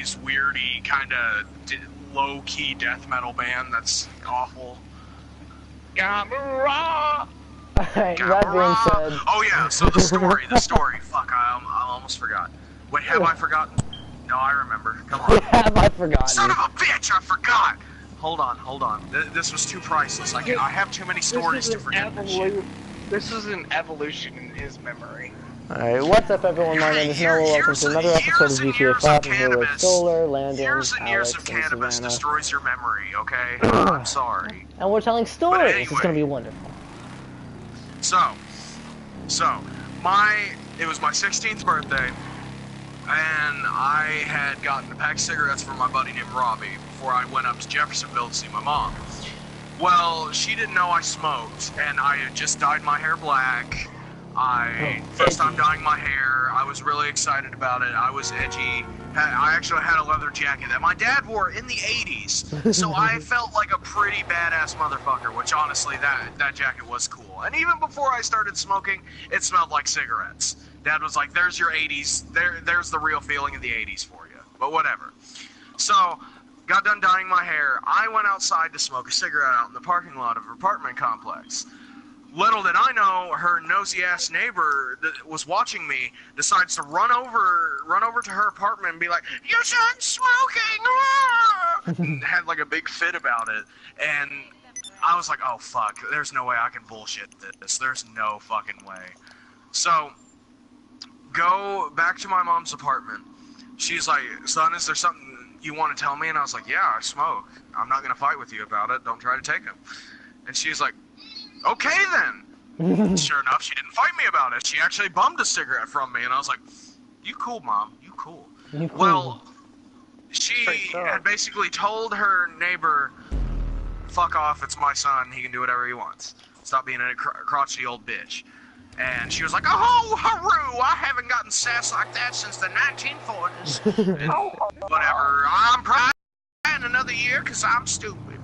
this weirdy kind of low-key death metal band that's awful. Gamera! Alright, that being said... Oh yeah, so the story, fuck, I almost forgot. Wait, have I forgotten? No, I remember, come on. Have I forgotten? Son of a bitch, I forgot! Hold on. This was too priceless. I have too many stories to forget this shit. This is an evolution in his memory. Alright, what's up everyone, my name is Noah, welcome to another episode of GTA 5 with Solar, Landon, Years and years Alex, of and cannabis Savannah. destroys your memory, okay? I'm sorry. And we're telling stories, anyway, it's gonna be wonderful. So, it was my 16th birthday, and I had gotten a pack of cigarettes from my buddy named Robbie before I went up to Jeffersonville to see my mom. Well, she didn't know I smoked, and I had just dyed my hair black. First time dyeing my hair, I was really excited about it. I was edgy. I actually had a leather jacket that my dad wore in the 80s, so I felt like a pretty badass motherfucker, which honestly, that jacket was cool. And even before I started smoking, it smelled like cigarettes. Dad was like, there's your 80s, there's the real feeling of the 80s for you, but whatever. So, got done dyeing my hair, I went outside to smoke a cigarette out in the parking lot of her apartment complex. Little did I know, her nosy-ass neighbor that was watching me decides to run over to her apartment and be like, "Your son's smoking!" and had like a big fit about it. And I was like, oh fuck, there's no way I can bullshit this. There's no fucking way. So, go back to my mom's apartment. She's like, "Son, is there something you want to tell me?" And I was like, "Yeah, I smoke. I'm not going to fight with you about it. Don't try to take them." And she's like, "Okay then." Sure enough, she didn't fight me about it. She actually bummed a cigarette from me, and I was like, "You cool, Mom. You cool." Well, she had basically told her neighbor, "Fuck off, it's my son. He can do whatever he wants. Stop being a crotchety old bitch." And she was like, "Oh, hooroo, I haven't gotten sass like that since the 1940s. Whatever, I'm probably in another year because I'm stupid."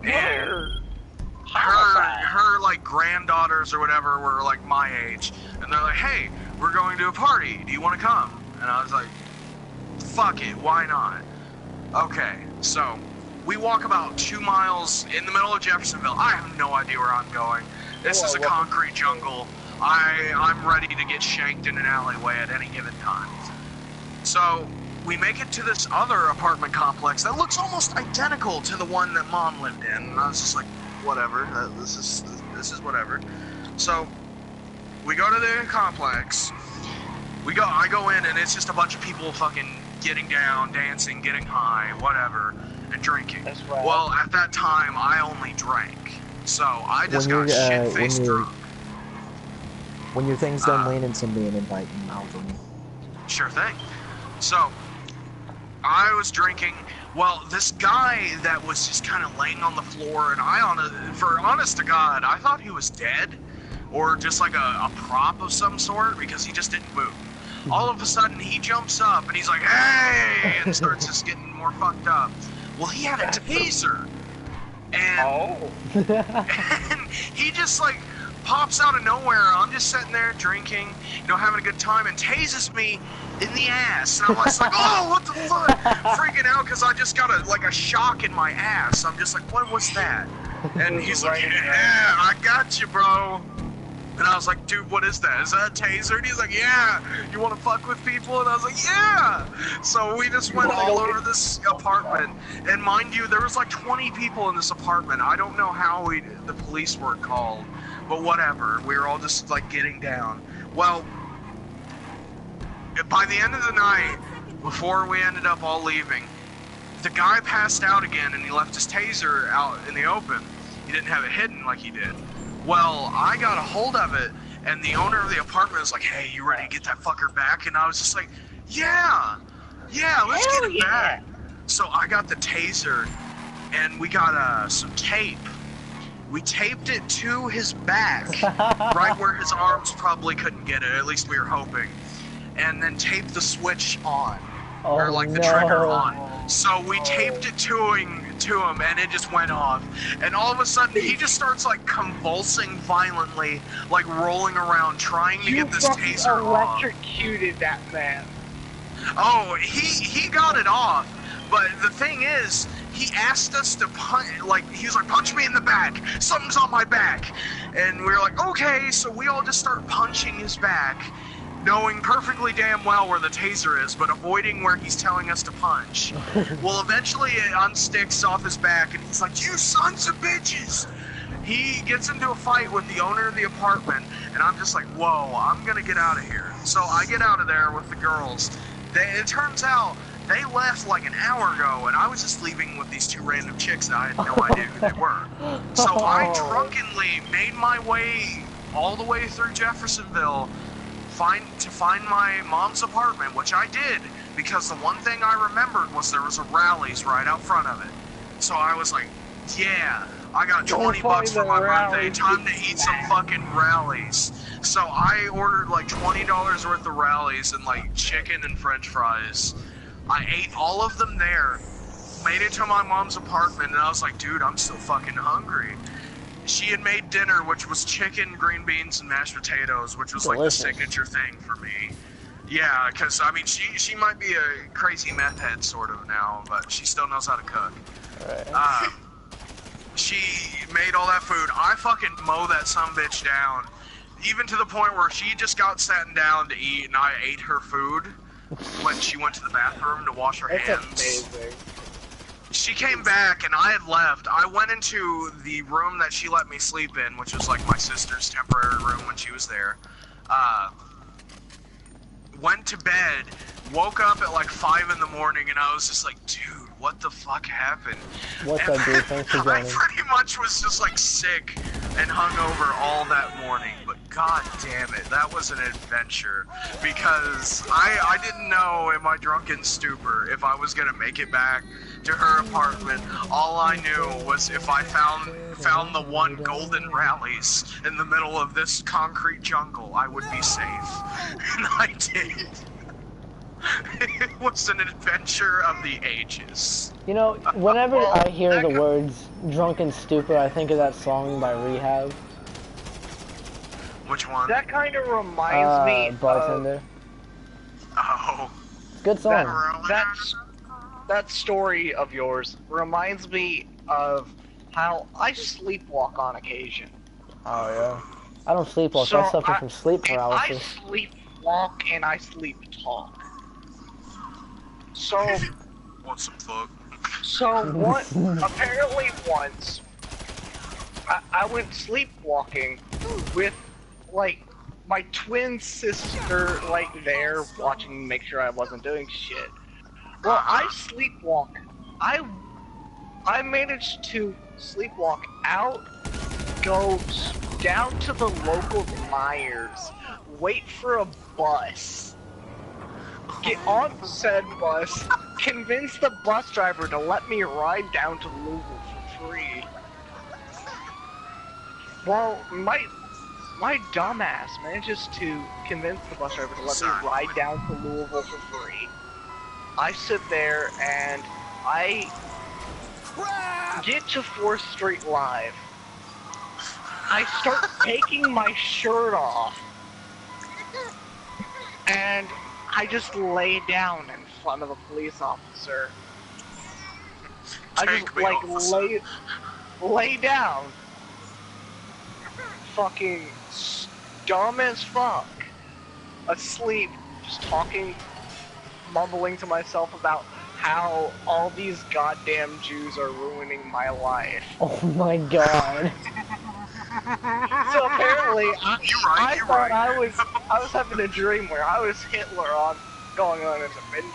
And her like granddaughters or whatever were like my age, and they're like, "Hey, we're going to a party. Do you want to come?" And I was like, "Fuck it, why not?" Okay, so we walk about 2 miles in the middle of Jeffersonville. I have no idea where I'm going. This is a concrete jungle. I'm ready to get shanked in an alleyway at any given time. So we make it to this other apartment complex that looks almost identical to the one that Mom lived in. And I was just like, whatever, this is whatever. So we go to the complex. I go in, and it's just a bunch of people fucking getting down, dancing, getting high, whatever, and drinking. That's right. Well, at that time, I only drank, so I just got shit-faced drunk. When your thing's done, lean into me and invite me. I'll join you. Sure thing. So I was drinking. Well, this guy that was just kind of laying on the floor, and honest to God, I thought he was dead, or just like a prop of some sort, because he just didn't move. All of a sudden, he jumps up, and he's like, "Hey!" and starts just getting more fucked up. Well, he had a taser, and he just like pops out of nowhere. I'm just sitting there drinking, having a good time, and tases me in the ass. And I'm just like, "Oh, what the fuck?" Freaking out because I just got a shock in my ass. I'm just like, "What was that?" And he's like, "Yeah, I got you, bro." And I was like, "Dude, what is that? Is that a taser?" And he's like, "Yeah, you want to fuck with people?" And I was like, "Yeah." So we just went all over this apartment. And mind you, there was like 20 people in this apartment. I don't know how the police weren't called, but whatever. We were all just like getting down. Well, by the end of the night, before we ended up all leaving, the guy passed out again, and he left his taser out in the open. He didn't have it hidden like he did. Well, I got a hold of it, and the owner of the apartment was like, "Hey, you ready to get that fucker back?" And I was just like, yeah, let's get it back. So I got the taser, and we got some tape. We taped it to his back, right where his arms probably couldn't get it, at least we were hoping. And then taped the switch on, or like the trigger on. So we taped it to him, and it just went off. And all of a sudden, he just starts like convulsing violently, like rolling around, trying to get this taser off. You electrocuted that man. Oh, he got it off, but the thing is, he asked us to punch. Like he was like, "Punch me in the back. Something's on my back," and we were like, "Okay." So we all just start punching his back, knowing perfectly damn well where the taser is, but avoiding where he's telling us to punch. Well, eventually it unsticks off his back, and he's like, "You sons of bitches!" He gets into a fight with the owner of the apartment, and I'm just like, whoa, I'm gonna get out of here. So I get out of there with the girls. It turns out they left like an hour ago, and I was just leaving with these two random chicks that I had no idea who they were. So I drunkenly made my way all the way through Jeffersonville to find my mom's apartment, which I did, because the one thing I remembered was there was a Rally's right out front of it. So I was like, yeah, I got 20 bucks for my birthday, time to eat some fucking Rallies. So I ordered like $20 worth of Rallies and like chicken and french fries. I ate all of them there, made it to my mom's apartment, and I was like, dude, I'm still fucking hungry. She had made dinner, which was chicken, green beans, and mashed potatoes, which was like the signature thing for me. Yeah, because, I mean, she might be a crazy meth head sort of now, but she still knows how to cook. Right. She made all that food. I fucking mow that sumbitch down, even to the point where she just got sat down to eat, and I ate her food when she went to the bathroom to wash her hands. That's amazing. She came back, and I had left. I went into the room that she let me sleep in, which was like my sister's temporary room when she was there. Went to bed, woke up at like 5 in the morning, and I was just like, dude, what the fuck happened? What's up, dude? Thanks for joining. I pretty much was just like sick and hungover all that morning, but god damn it, that was an adventure, because I didn't know in my drunken stupor if I was gonna make it back to her apartment. All I knew was if I found the one golden Rallies in the middle of this concrete jungle, I would be safe. And I did. It was an adventure of the ages. You know, whenever I hear the words drunken stupor, I think of that song by Rehab. Which one? That kind of reminds me Bartender. Oh. Good song. That story of yours reminds me of how I sleepwalk on occasion. Oh, yeah. I don't sleepwalk, I suffer from sleep paralysis. I sleepwalk and I sleep talk. So... Want some fuck? So, apparently once, I went sleepwalking with, like, my twin sister, like, there, watching me make sure I wasn't doing shit. Well, I sleepwalk. I managed to sleepwalk out, go down to the local Myers, wait for a bus, get on said bus, convince the bus driver to let me ride down to Louisville for free. Well, my dumbass manages to convince the bus driver to let me ride down to Louisville for free. I sit there and I get to 4th Street Live. I start taking my shirt off. And I just lay down in front of a police officer. I just like lay down. Fucking dumb as fuck. Asleep, just talking, mumbling to myself about how all these goddamn Jews are ruining my life. Oh my god. So apparently, I thought I was having a dream where I was Hitler going on an adventure.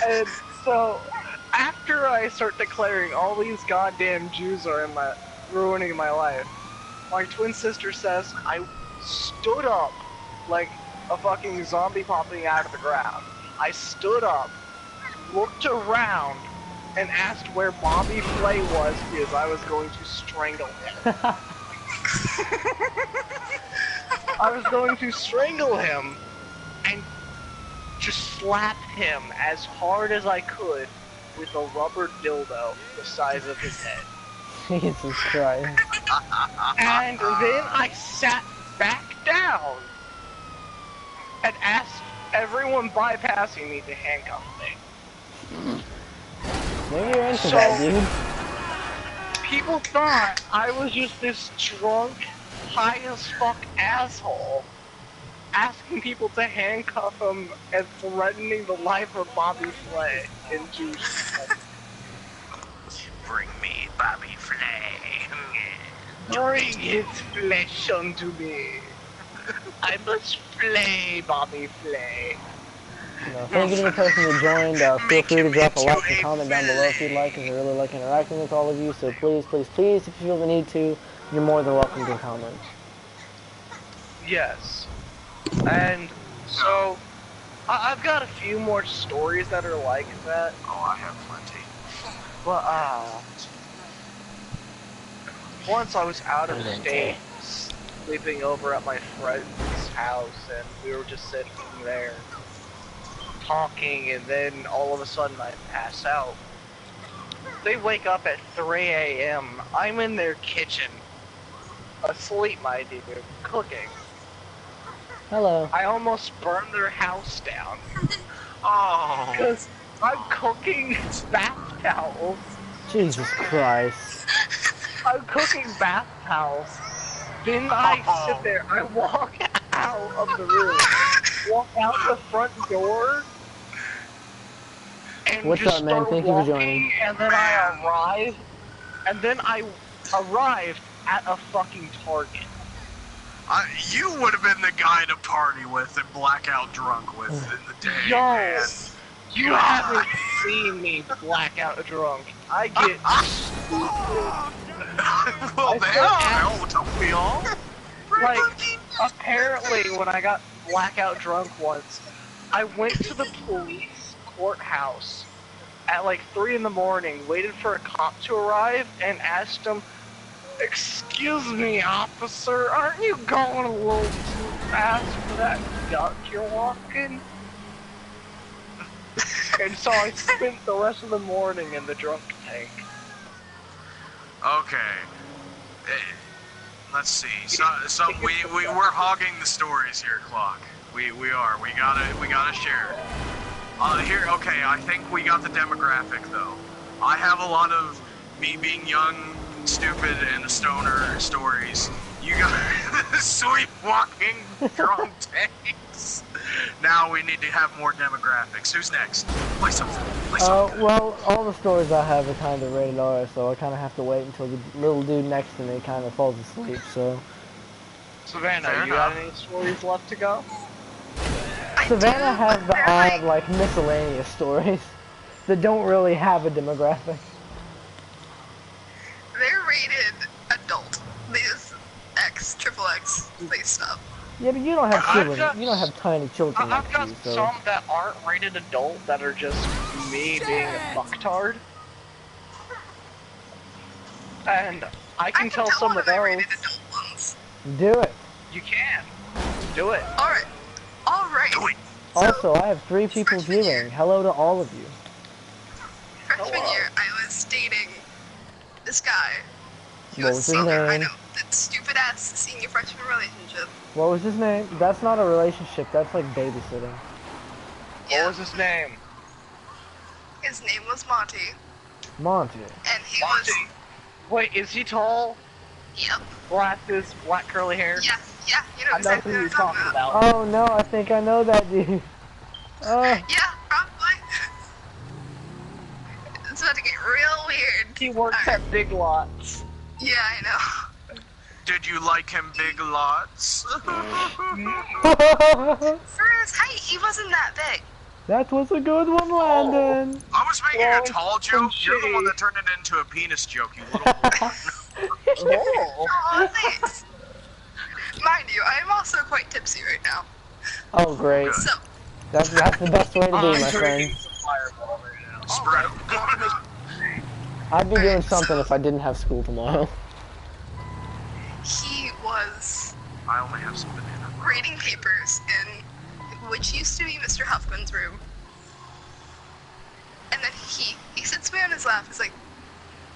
And so, after I start declaring all these goddamn Jews are ruining my life, my twin sister says I stood up like a fucking zombie popping out of the ground. I stood up, looked around, and asked where Bobby Flay was because I was going to strangle him. I was going to strangle him and just slap him as hard as I could with a rubber dildo the size of his head. Jesus Christ. And then I sat back down and asked everyone bypassing me to handcuff me. Maybe you're into So- that, dude. People thought I was just this drunk, high as fuck asshole, asking people to handcuff him and threatening the life of Bobby Flay into. Bring me Bobby Flay. Bring his flesh unto me. I must flay Bobby Flay. Thank you to the person who joined. Feel free to drop a like and comment down below if you'd like, because I really like interacting with all of you. So please, please, please, if you feel the need to, you're more than welcome to comment. Yes. And so, I've got a few more stories that are like that. Oh, I have plenty. But, once I was out of state, sleeping over at my friend's house, and we were just sitting there, talking, and then all of a sudden I pass out. They wake up at 3 a.m. I'm in their kitchen, asleep, my dude, cooking. Hello. I almost burned their house down. Oh. Because I'm cooking bath towels. Jesus Christ. I'm cooking bath towels. Then I sit there, I walk out of the room, walk out the front door, and What's just up, man? start Thank you for walking, joining. and then I arrived at a fucking Target. You would have been the guy to party with and blackout drunk with in the day, Yo, man. you haven't seen me blackout drunk. I get Well, I don't we all? like, apparently when I got blackout drunk once, I went to the police courthouse at like 3 in the morning, waited for a cop to arrive, and asked him, "Excuse me, officer, aren't you going a little too fast for that duck you're walking?" And so I spent the rest of the morning in the drunk tank. Okay. Let's see. So we're hogging the stories here, Clock. We are. We gotta share. Here. Okay. I think we got the demographic though. I have a lot of me being young, stupid, and a stoner stories. You got sleepwalking drunk tanks. Now we need to have more demographics. Who's next? Play something. Play something. Well, all the stories I have are kind of rated R, so I kind of have to wait until the little dude next to me kind of falls asleep, so... Savannah, Fair you enough. got any stories left to go? Savannah has the odd, like, miscellaneous stories that don't really have a demographic. They're rated adult. These XXX, please stop. Yeah, but you don't have I've children. got- You don't have tiny children I've next got to you, so... some that aren't rated adult that are just me being a fucktard. And I can tell some when of they're those. rated adult ones. Do it. You can. Do it. Alright. Alright. Do it. Also, I have 3 people freshman year. viewing. Hello to all of you. Freshman Hello. year, I was dating this guy. He What was was his senior. I name? know. That stupid ass senior freshman relationship. What was his name? That's not a relationship. That's like babysitting. Yeah. What was his name? His name was Monty. Monty. And he Monty. was. Wait, is he tall? Yep. Black curly hair? Yeah. Yeah. You know I know exactly who what you're I'm talking talking about. about. Oh no, I think I know that dude. Oh, Yeah, probably. It's about to get real weird. He works Alright. at Big Lots. Yeah, I know. Did you like him big lots? For his height, he wasn't that big. that was a good one, Landon. I was making Oh, a tall joke. You're the one shitty. that turned it into a penis joke, you little. Oh. Oh, thanks. Mind you, I am also quite tipsy right now. Oh great. So, That's the best way to be, I'm my drinking friend. some Fireball right now. Spread 'em. I'd be doing Alright, something so- if I didn't have school tomorrow. he was I only have some banana. reading papers in which used to be Mr. Huffman's room. And then he sits me on his lap. He's like,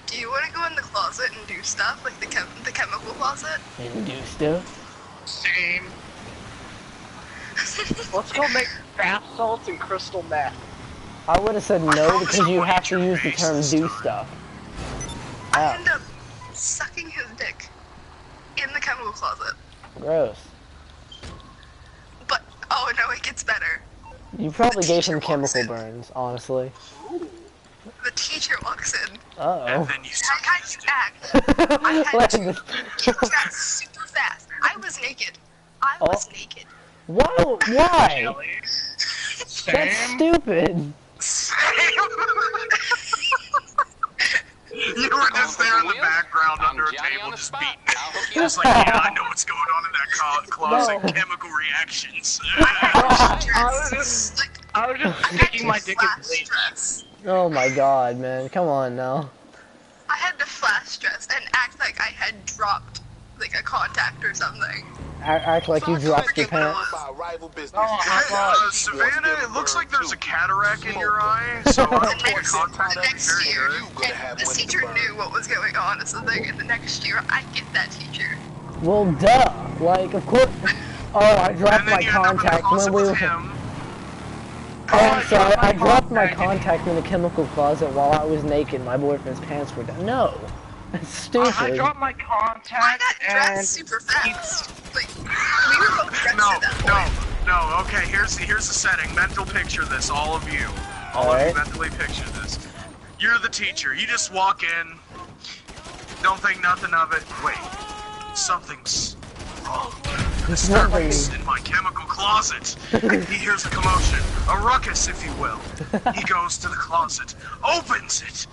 "Do you want to go in the closet and do stuff like the chemical closet?" And do stuff. Same. Let's go make bath salts and crystal meth. I would have said no because you have to use the term do stuff. I Ow. end up sucking his dick in the chemical closet. Gross. But, oh no, it gets better. You probably gave him teacher walks chemical in. burns, honestly. The teacher walks in. Uh-oh. And then you suck I had his to dick. act. I had to. Landon. He was that super fast. I was naked. I was naked. Whoa, why? Jelly. That's Sam? stupid. You were just there in the background under a table just beating it. Just like, yeah, I know what's going on in that closet. No. Chemical reactions. I was just sticking my dick in flash bleach. dress. Oh my god, man. Come on now. I had to flash dress and act like I had dropped like a contact or something. Act like you dropped your pants. Oh my Hey, god. Savannah, it looks like there's a cataract in your eye, so I don't think a contact The is next very year, good. and this teacher knew what was going on or something, and the next year I get that teacher. Well, duh. Like, of course. Oh, I dropped And then my you end up in the contact when closet we with were. him. Oh, I'm sorry. I dropped my contact. contact in the chemical closet while I was naked. My boyfriend's pants were down. No. That's stupid. I dropped my I contact got dressed and super fast. Like, we were both dressed at that point. No. Okay, here's the setting. Mental picture this, all of you. All of you Alright. mentally picture this. You're the teacher. You just walk in. Don't think nothing of it. Wait. Something's wrong. Disturbance in my chemical closet. He hears a commotion, a ruckus, if you will. He goes to the closet, opens it.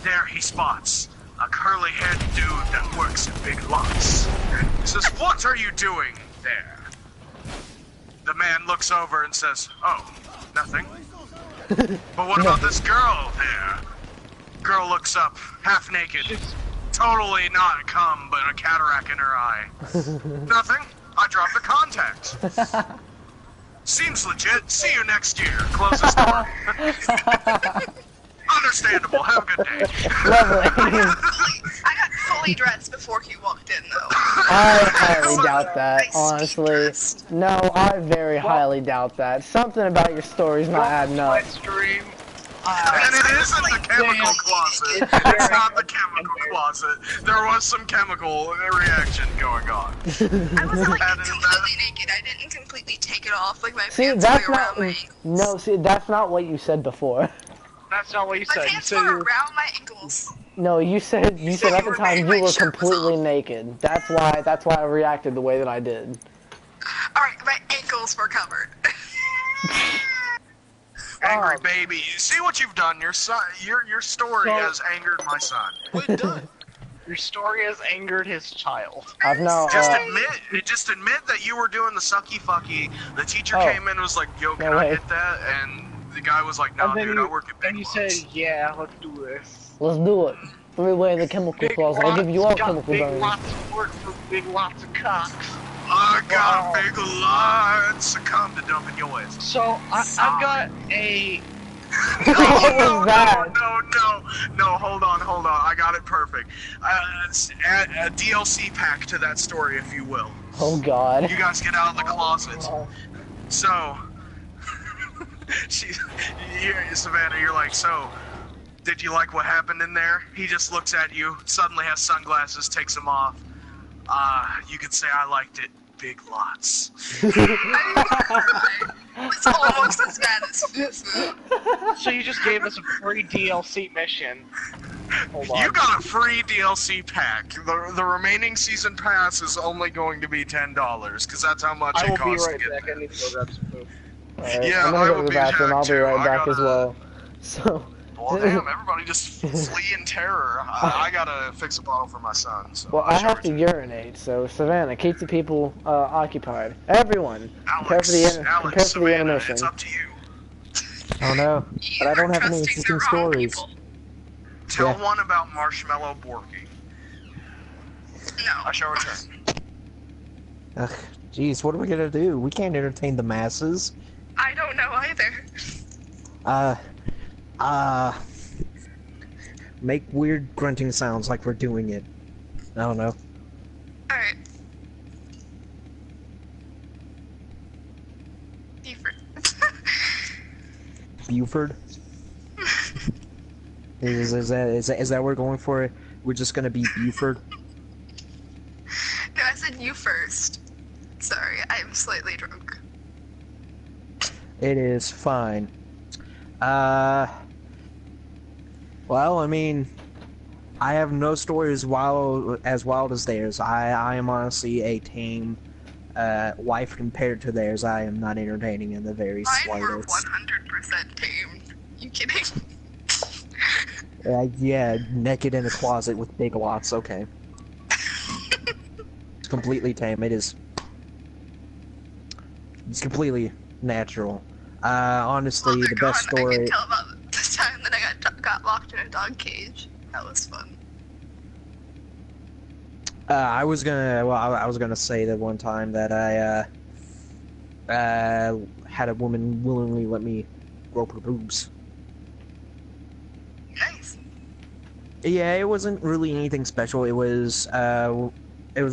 There he spots a curly-haired dude that works in Big Lots. He says, "What are you doing there?" The man looks over and says, "Oh, nothing." "But what about this girl there?" Girl looks up, half naked. Totally not cum, but a cataract in her eye. "Nothing. I dropped the contact." "Seems legit. See you next year." Closes door. Understandable. Have a good day. Lovely. I got fully dressed before he walked in, though. I highly doubt that, Nice honestly. dressed. No, I very highly doubt that. Something about your story's not adding up. my stream. And it isn't the chemical closet. It's not the chemical closet. There was some chemical reaction going on. I wasn't like Added completely naked. I didn't completely take it off. Like my See, pants that's were not. around my ankles. No, see, that's not what you said before. That's not what you My said. You pants said were you were around my ankles. No, you said at said the you were time naked, you my were shirt was completely off. naked. That's why I reacted the way that I did. Alright, my ankles were covered. Angry baby. See what you've done. Your son. Your story So- has angered my son. Your story has angered his child. I've now. Just admit that you were doing the sucky fucky. The teacher Oh. came in and was like, "Yo, can No I way. hit that?" And the guy was like, "No, And then dude, you, I work at Big and you Lots." said, yeah, let's do this. Let's do it. Three-way in the chemical closet. I'll give you all got chemical big burns. lots of work for big lots of cocks. I got Wow. a big lot. Succumb to dumping your ass. So, I've got a... What was that? No, hold on. I got it perfect. It's a DLC pack to that story, if you will. Oh God. You guys get out of the closet. So, Savannah, you're like, "So, did you like what happened in there?" He just looks at you, suddenly has sunglasses, takes them off. You could say I liked it. Big Lots. It's almost as bad as Fufu. So you just gave us a free DLC mission. Hold on. You got a free DLC pack. The remaining season pass is only going to be $10, because that's how much I it will be costs right to get back. there. I need to go grab some food. Alright, Yeah, I'm I gonna go will to the be bathroom. back I'll be too. right I back as gotta- well. So. Well, damn, everybody just flee in terror. I gotta fix a bottle for my son. So Well, I'll I show have it to you. urinate, so Savannah, keep the people occupied. Everyone, prepare for the Savannah, intermission. it's up to you. Oh no, You but I don't are have any trusting the interesting wrong stories. people. Tell Yeah. one about Marshmallow Borky. No. I shall return. Ugh, jeez, what are we gonna do? We can't entertain the masses. I don't know either. Make weird grunting sounds like we're doing it. I don't know. Alright. Buford? Is that what we're going for? We're just gonna be Buford? No, I said you first. Sorry, I'm slightly drunk. It is fine. Well, I mean, I have no stories wild as theirs. I am honestly a tame wife compared to theirs. I am not entertaining in the very Mine were slightest. 100% tamed. You kidding? Yeah, naked in a closet with big lots. Okay, it's completely tame. It's completely natural. Honestly, Well, the go best on. I can story. tell about the time that I got locked in a dog cage. That was fun. I was gonna. Well, I was gonna say that one time that I had a woman willingly let me grope her boobs. Nice. Yeah, it wasn't really anything special. It was a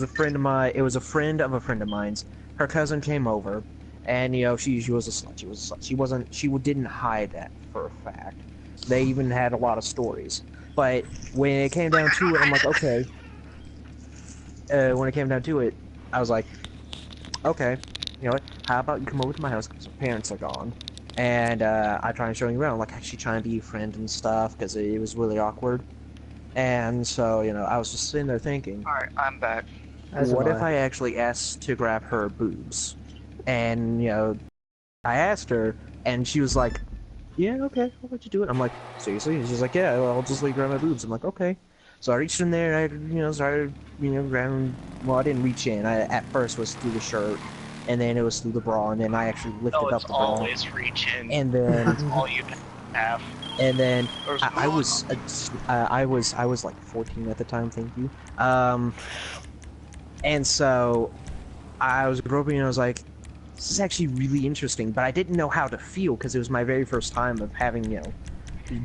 friend of mine. It was a friend of a friend of mine's. Her cousin came over, and she was a slut. She was a slut. She wasn't. She didn't hide that for a fact. They even had a lot of stories. But when it came Like, down I don't to it, I'm hide like, it. okay. When it came down to it, I was like, okay, you know what? How about you come over to my house because her parents are gone, and I try and show you around, like actually trying to be a friend and stuff because it was really awkward. And so, I was just sitting there thinking, Alright, I'm back. As am what if I. I actually asked to grab her boobs? And, I asked her, and she was like, yeah, okay, I'll let you do it. I'm like, seriously? And she's like, yeah, well, I'll just let you grab my boobs. I'm like, okay. So I reached in there, and I, started, grabbing, well, I didn't reach in. I, at first, was through the shirt, and then it was through the bra, and then I actually lifted No, up it's the bra. always reaching. And then, That's all you have. and then, There's I was like 14 at the time, thank you. And so I was groping and I was like, this is actually really interesting, but I didn't know how to feel because it was my very first time of having,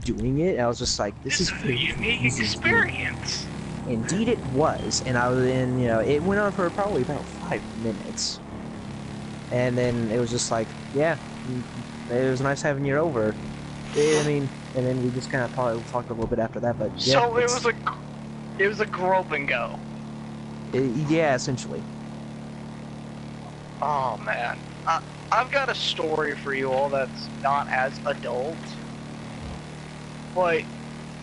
doing it. And I was just like, this is a very unique easy. experience. Indeed it was. And I was in, it went on for probably about 5 minutes. And then it was just like, yeah, it was nice having you over. I mean, and then we just kind of talked a little bit after that, but yeah. So it was a grope and go. Yeah, essentially. Oh man, I've got a story for you all that's not as adult, but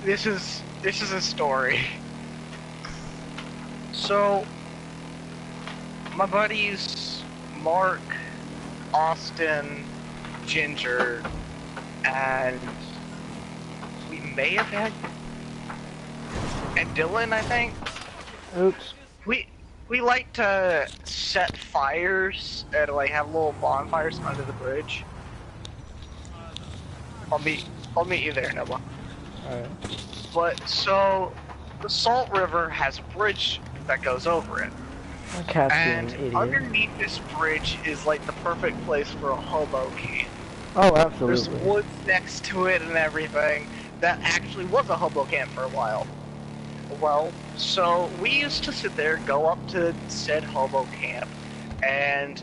this is a story. So my buddies Mark, Austin, Ginger, and we may have had and Dylan, I think. Oops. We like to set fires and like have little bonfires under the bridge. I'll meet you there, Noah. Alright. But so the Salt River has a bridge that goes over it. My cat's And being an idiot. underneath this bridge is like the perfect place for a hobo camp. Oh, There's absolutely. woods next to it and everything. That actually was a hobo camp for a while. Well, so we used to sit there, go up to said hobo camp, and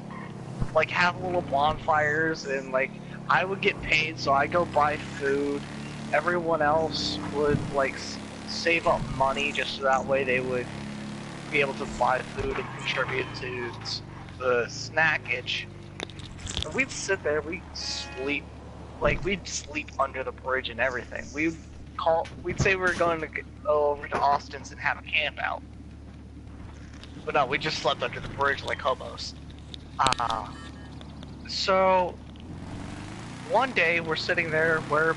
like have little bonfires, and like I would get paid, so I go buy food. Everyone else would like save up money just so that way they would be able to buy food and contribute to the snackage. And we'd sit there, we'd sleep, like we'd sleep under the bridge and everything. We'd say we were going to go over to Austin's and have a camp out. But no, we just slept under the bridge like hobos. So one day we're sitting there, we're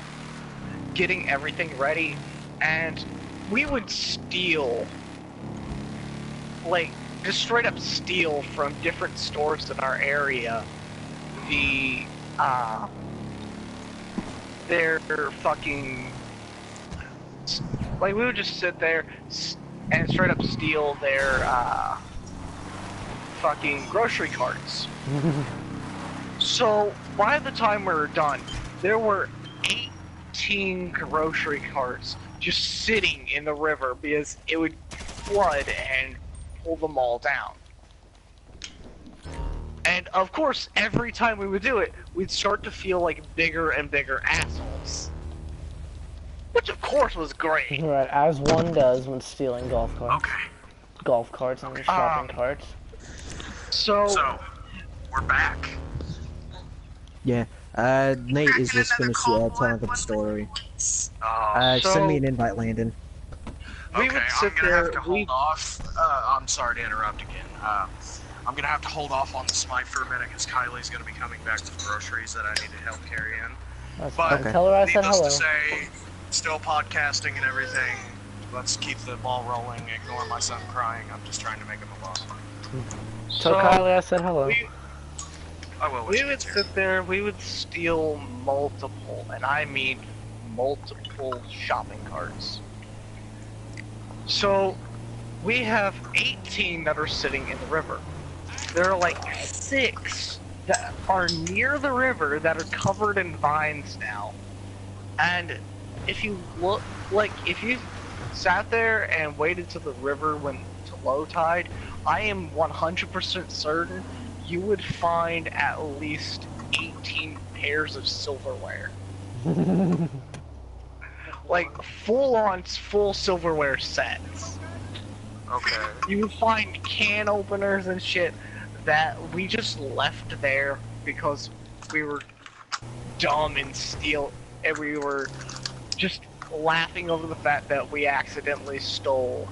getting everything ready, and we would steal, like, just straight up steal from different stores in our area their fucking, like, we would just sit there and straight up steal their fucking grocery carts. So by the time we were done, there were 18 grocery carts just sitting in the river because it would flood and pull them all down. And of course, every time we would do it, we'd start to feel like bigger and bigger assholes. Which of course was great. Right, as one does when stealing golf carts. Okay. Golf carts and shopping carts. So, we're back. Yeah. Nate is just finished telling the story. Oh, Send me an invite, Landon. we okay, would I'm sit gonna there. have to hold off. I'm sorry to interrupt again. I'm gonna have to hold off on the Smite for a minute because Kylie's gonna be coming back with groceries that I need to help carry in. That's But fine. Tell her I said needless hello. to say, still podcasting and everything. Let's keep the ball rolling. Ignore my son crying. I'm just trying to make him alone. Tell Kylie I said hello. I will. when We she would gets here. sit there, we would steal multiple, and I mean multiple shopping carts. So, we have 18 that are sitting in the river. There are like 6 that are near the river that are covered in vines now. And if you look, like, if you sat there and waited till the river went to low tide, I am 100% certain you would find at least 18 pairs of silverware. Like, full silverware sets. Okay. You would find can openers and shit that we just left there because we were dumb and and we were just laughing over the fact that we accidentally stole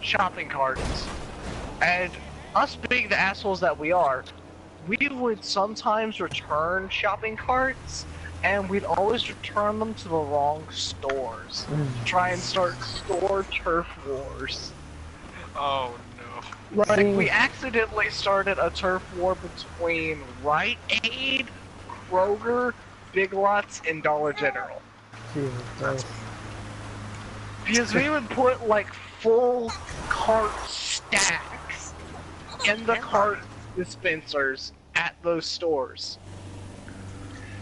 shopping carts. And us being the assholes that we are, we would sometimes return shopping carts, and we'd always return them to the wrong stores. To try and start store turf wars. Oh no. Like, we accidentally started a turf war between Rite Aid, Kroger, Big Lots, and Dollar General. Jesus Christ. Because we would put, like, full cart stacks in the cart dispensers at those stores.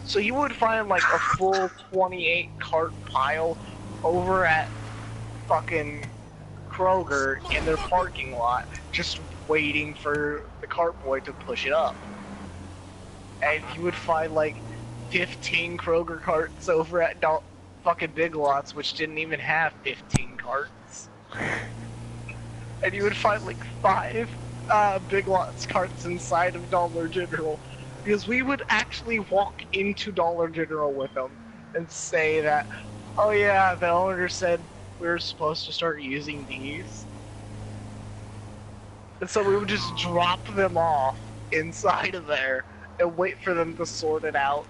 So you would find, like, a full 28 cart pile over at fucking Kroger in their parking lot, just waiting for the cart boy to push it up. And you would find like 15 Kroger carts over at fucking Big Lots, which didn't even have 15 carts. And you would find like 5 Big Lots carts inside of Dollar General, because we would actually walk into Dollar General with them and say that, oh yeah, the owner said we were supposed to start using these. And so we would just drop them off inside of there and wait for them to sort it out.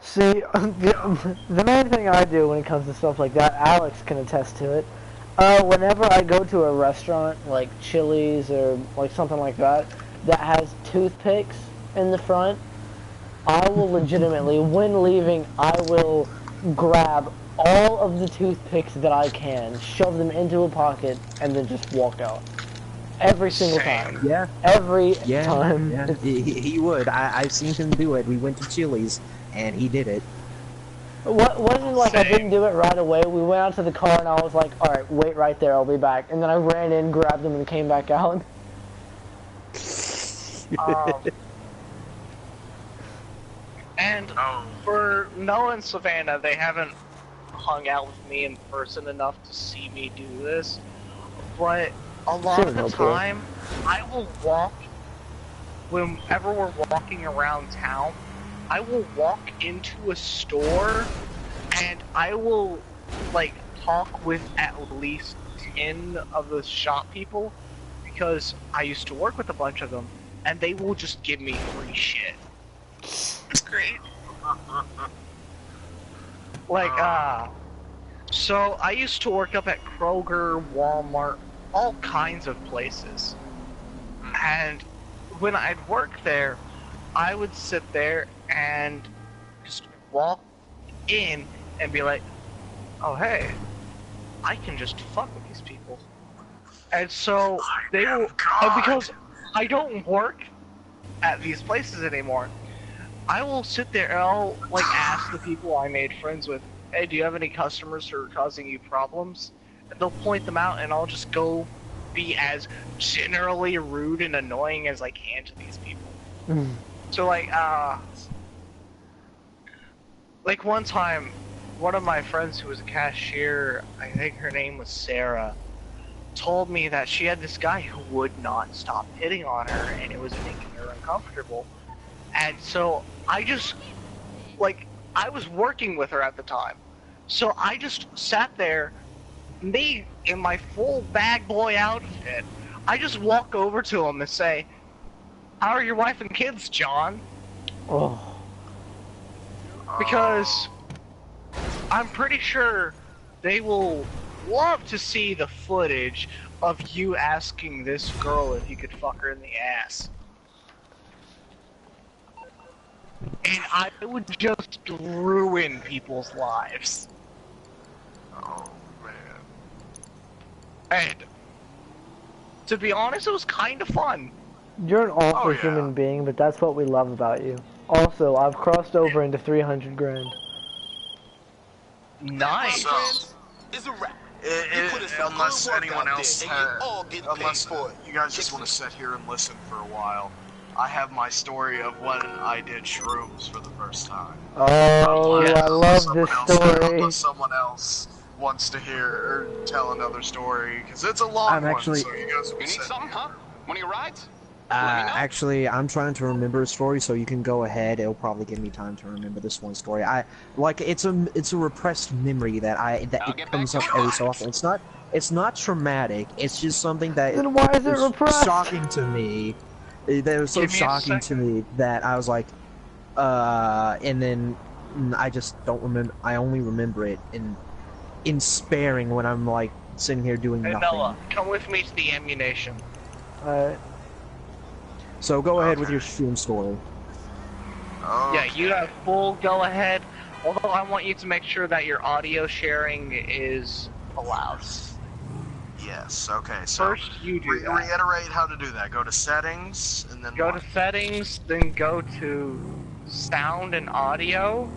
See, the main thing I do when it comes to stuff like that, Alex can attest to it. Whenever I go to a restaurant like Chili's or like something like that has toothpicks in the front, I will legitimately, when leaving, I will grab all of the toothpicks that I can, shove them into a pocket, and then just walk out. Every single time. Yeah. Every time. Yeah. He would. I've seen him do it. We went to Chili's, and he did it. Wasn't like I didn't do it right away. We went out to the car, and I was like, alright, wait right there, I'll be back. And then I ran in, grabbed them, and came back out. And for Noah and Savannah, they haven't hung out with me in person enough to see me do this, but a lot of the time, I will walk, whenever we're walking around town, I will walk into a store, and I will, like, talk with at least 10 of the shop people, because I used to work with a bunch of them, and they will just give me free shit. That's great. Like, so I used to work up at Kroger, Walmart, all kinds of places. And when I'd work there, I would sit there and just walk in and be like, oh hey, I can just fuck with these people. And so they will, and because I don't work at these places anymore, I will sit there and I'll like ask the people I made friends with, hey, do you have any customers who are causing you problems? And they'll point them out, and I'll just go be as generally rude and annoying as I can to these people. So like one time, one of my friends who was a cashier, I think her name was Sarah, told me that she had this guy who would not stop hitting on her, and it was making her uncomfortable. And so I just, like, I was working with her at the time, so I just sat there, me in my full bag boy outfit. I just walk over to him and say, "How are your wife and kids, John?" Oh. Because I'm pretty sure they will love to see the footage of you asking this girl if you could fuck her in the ass. And I would just ruin people's lives. Oh man. And to be honest, it was kind of fun. You're an awful Oh, yeah. human being, but that's what we love about you. Also, I've crossed over into 300 grand. Nice. So, It's a wrap. unless anyone else, unless for it. you guys just want to sit here and listen for a while, I have my story of when I did shrooms for the first time. Oh, Yes. I love Someone this else- story. Unless someone else wants to hear or tell another story, because it's a long I'm one. actually- So you guys will You need sit something, here. huh? One of your rides? Let me know. Actually, I'm trying to remember a story, so you can go ahead. It'll probably give me time to remember this one story. It's a repressed memory that I'll it get comes back up to every it. so often. It's not traumatic. It's just something that Then why is it was repressed? shocking to me. That was so Give me a shocking to second. me that I was like, and then I just don't remember. I only remember it in sparing when I'm like sitting here doing Hey, nothing. Noah, come with me to the ammunition. Alright. So go ahead with your stream story. Oh, Yeah, you have full go ahead. Although I want you to make sure that your audio sharing is allowed. yes. Okay. So First, you do that. reiterate how to do that. Go to settings and then Go what? to settings, then go to sound and audio.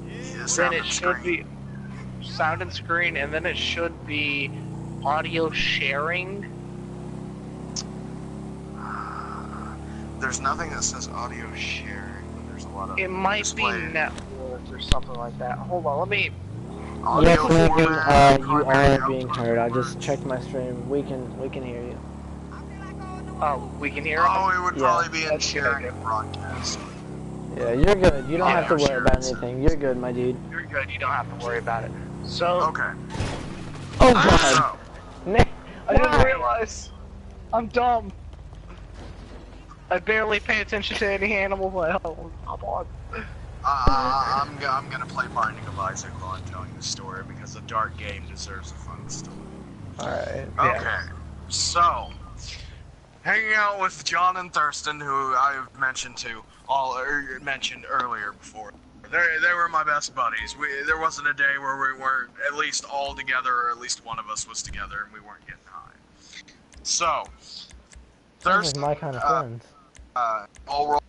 Yeah, Then sound it and should screen. be sound and screen, and then it should be audio sharing. There's nothing that says audio sharing, but there's a lot of It might display. be network or something like that. Hold on, let me. Audio Yes, Lincoln, format, you primary are being output heard. I numbers. just checked my stream. We can hear you. Oh, we can hear. Oh, it would Yeah, probably be in that's good. sharing and broadcast. Yeah, you're good. You don't Yeah, have to sure, worry about it's- anything. You're good, my dude. You're good. You don't have to worry about it. So Okay. Oh god. So, Nick, I didn't why? realize. I'm dumb. I barely pay attention to any animal life. Come on. I'm gonna play Binding of Isaac while I'm telling this story because a dark game deserves a fun story. Alright. Yeah. Okay, so hanging out with John and Thurston, who I've mentioned mentioned earlier before. They were my best buddies. There wasn't a day where we weren't at least all together, or at least one of us was together, and we weren't getting high. So, Sounds Thurston, like my kind of friends. all roll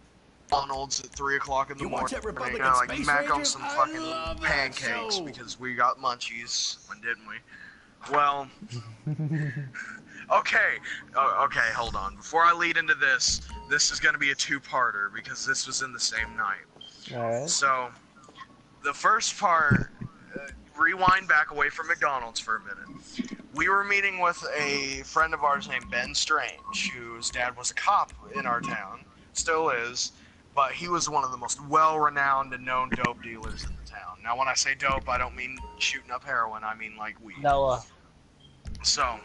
McDonald's at 3 o'clock in the You morning. watch that Republican like Space smack on Ranger? some I fucking love that pancakes show. because we got munchies. When didn't we? Well, okay, okay, hold on. Before I lead into this is going to be a two-parter because this was in the same night. Alright. So, the first part, rewind back away from McDonald's for a minute. We were meeting with a friend of ours named Ben Strange, whose dad was a cop in our town, still is, but he was one of the most well-renowned and known dope dealers in the town. Now, when I say dope, I don't mean shooting up heroin, I mean like weed. Noah. So,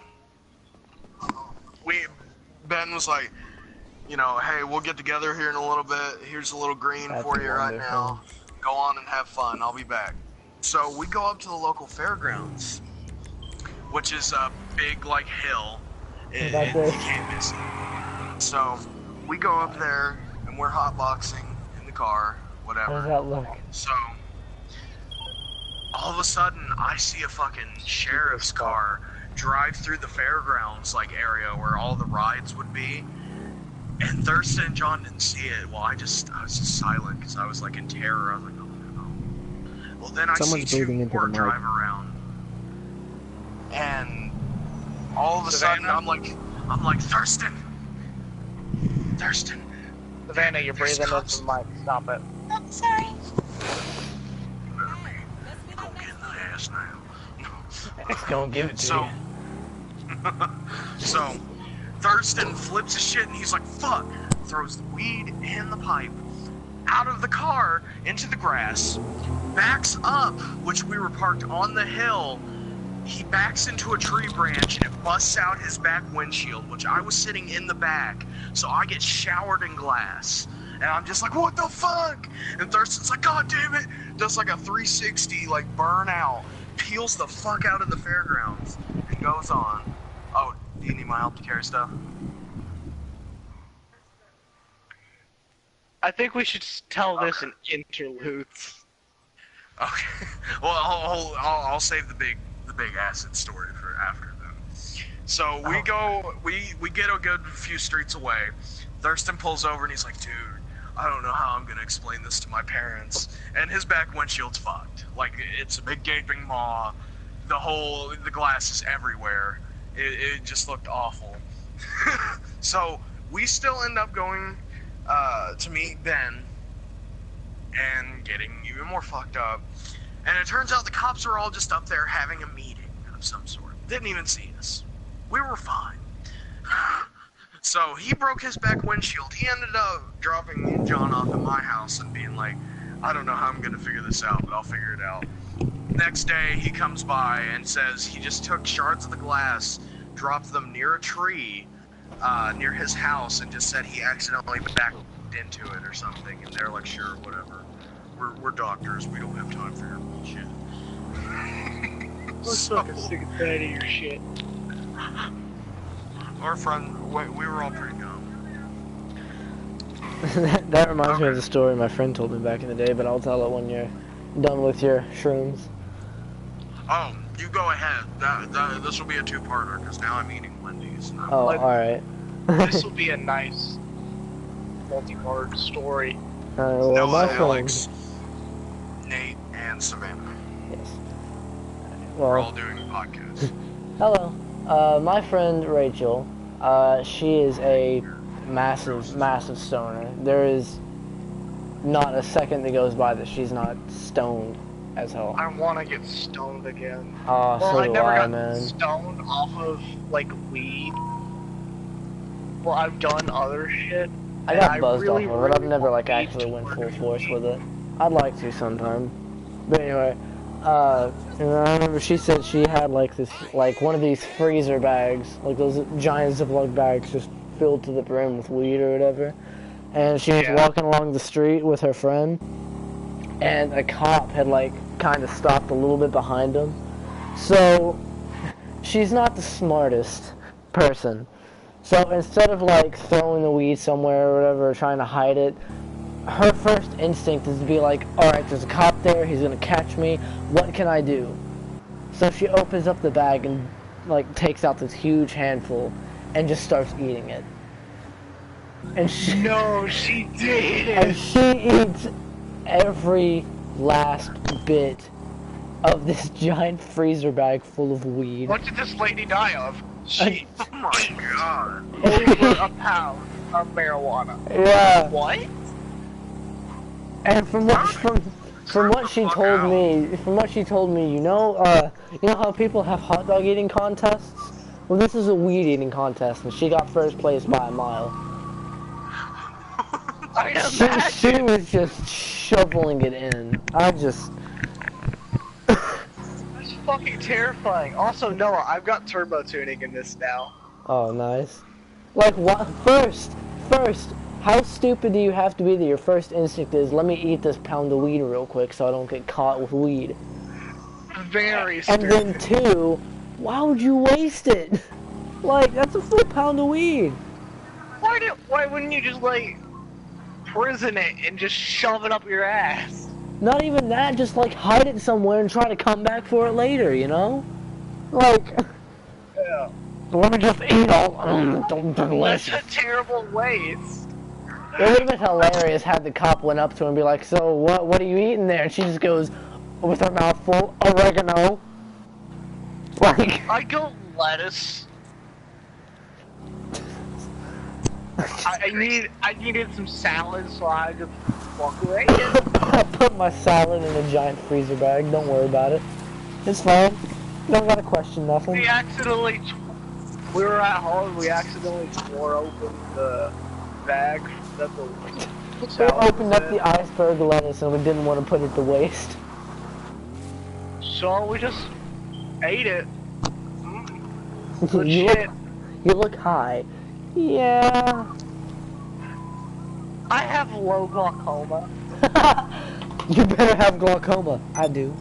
Ben was like, you know, hey, we'll get together here in a little bit. Here's a little green That's for you right wonderful. now. Go on and have fun. I'll be back. So we go up to the local fairgrounds, which is a big, like, hill. And That's you it. can't miss it. So we go up there, and we're hotboxing in the car, How does whatever. that look? So, all of a sudden, I see a fucking sheriff's car drive through the fairgrounds, like, area where all the rides would be. And Thurston and John didn't see it. Well, I was just silent because I was, like, in terror. I was like, oh, no. Well, then I Someone's see two breathing into more the mic. drive around. And all of a sudden, Savannah? I'm like, Thurston. Savannah, you're There's breathing cops. into the mic. Stop it. Oh, sorry. You better be gonna get in the ass now. It's gonna give it to So, you. so Thurston flips his shit and he's like, fuck. Throws the weed and the pipe out of the car into the grass, backs up, which we were parked on the hill. He backs into a tree branch and it busts out his back windshield, which I was sitting in the back, so I get showered in glass. And I'm just like, what the fuck? And Thurston's like, God damn it! Does like a 360, like burnout, peels the fuck out of the fairgrounds, and goes on. Oh, do you need my help to carry stuff? I think we should tell this in interludes. Okay. Well, I'll save the big acid story for after then. So we get a good few streets away. Thurston pulls over and he's like, dude, I don't know how I'm gonna explain this to my parents. And his back windshield's fucked. Like, it's a big gaping maw. The glass is everywhere. It just looked awful. So we still end up going to meet Ben and getting even more fucked up. And it turns out the cops are all just up there having a meeting of some sort. Didn't even see us. We were fine. So he broke his back windshield. He ended up dropping me and John off at my house and being like, I don't know how I'm gonna figure this out, but I'll figure it out. Next day he comes by and says he just took shards of the glass, dropped them near a tree near his house, and just said he accidentally backed into it or something. And they're like, sure, whatever. We're doctors. We don't have time for your bullshit. I'm fucking sick and tired of your shit. Our friend, we were all pretty dumb. That reminds me of the story my friend told me back in the day, but I'll tell it when you're done with your shrooms. Oh, you go ahead. This will be a two-parter, because now I'm eating Wendy's. Oh, alright. This will be a nice multi-part story. Well, Noah, my friend... Alex, Nate, and Savannah. Yes. We're all Well, doing a podcast. hello. My friend Rachel, she is a massive stoner. There is not a second that goes by that she's not stoned as hell. I want to get stoned again. Oh, Well, so I do never I, got man. stoned off of, like, weed. Well, I've done other shit. I and got buzzed really, off of it. I've really never, like, want weed actually to went work full for force me. with it. I'd like to sometime. But anyway, and I remember she said she had, like, this, like, one of these freezer bags, like those giant Ziploc bags just filled to the brim with weed or whatever. And she was Yeah. walking along the street with her friend, and a cop had, like, kind of stopped a little bit behind them. So, she's not the smartest person. So instead of, like, throwing the weed somewhere or whatever, or trying to hide it, her first instinct is to be like, alright, there's a cop there, he's gonna catch me, what can I do? So she opens up the bag and, like, takes out this huge handful and just starts eating it. And she, No, she did. and she eats every last bit of this giant freezer bag full of weed. What did this lady die of? She Oh my god. over a pound of marijuana. Yeah. What? And from what she told me, you know how people have hot dog eating contests? Well, this is a weed eating contest, and she got first place by a mile. I She imagine. was just shoveling it in. That's fucking terrifying. Also, Noah, I've got turbo tuning in this now. Oh, nice. Like, what? First, how stupid do you have to be that your first instinct is, let me eat this pound of weed real quick so I don't get caught with weed? Very And stupid. then two, why would you waste it? Like, that's a full pound of weed. Why wouldn't you just, like, prison it and just shove it up your ass? Not even that, just like hide it somewhere and try to come back for it later, you know? Like, Yeah. let me just eat all, That's delicious. a terrible waste. It would have been hilarious had the cop went up to her and be like, so what are you eating there? And she just goes, with her mouth full, oregano. Like, I go lettuce. I needed some salad, so I just walk away. I put my salad in a giant freezer bag. Don't worry about it. It's fine. You don't gotta question nothing. We were at home. We accidentally tore open the bag that the We salad opened up was the in. iceberg lettuce and we didn't want to put it to waste. So we just ate it. Good you shit. look high. Yeah. I have low glaucoma. You better have glaucoma. I do.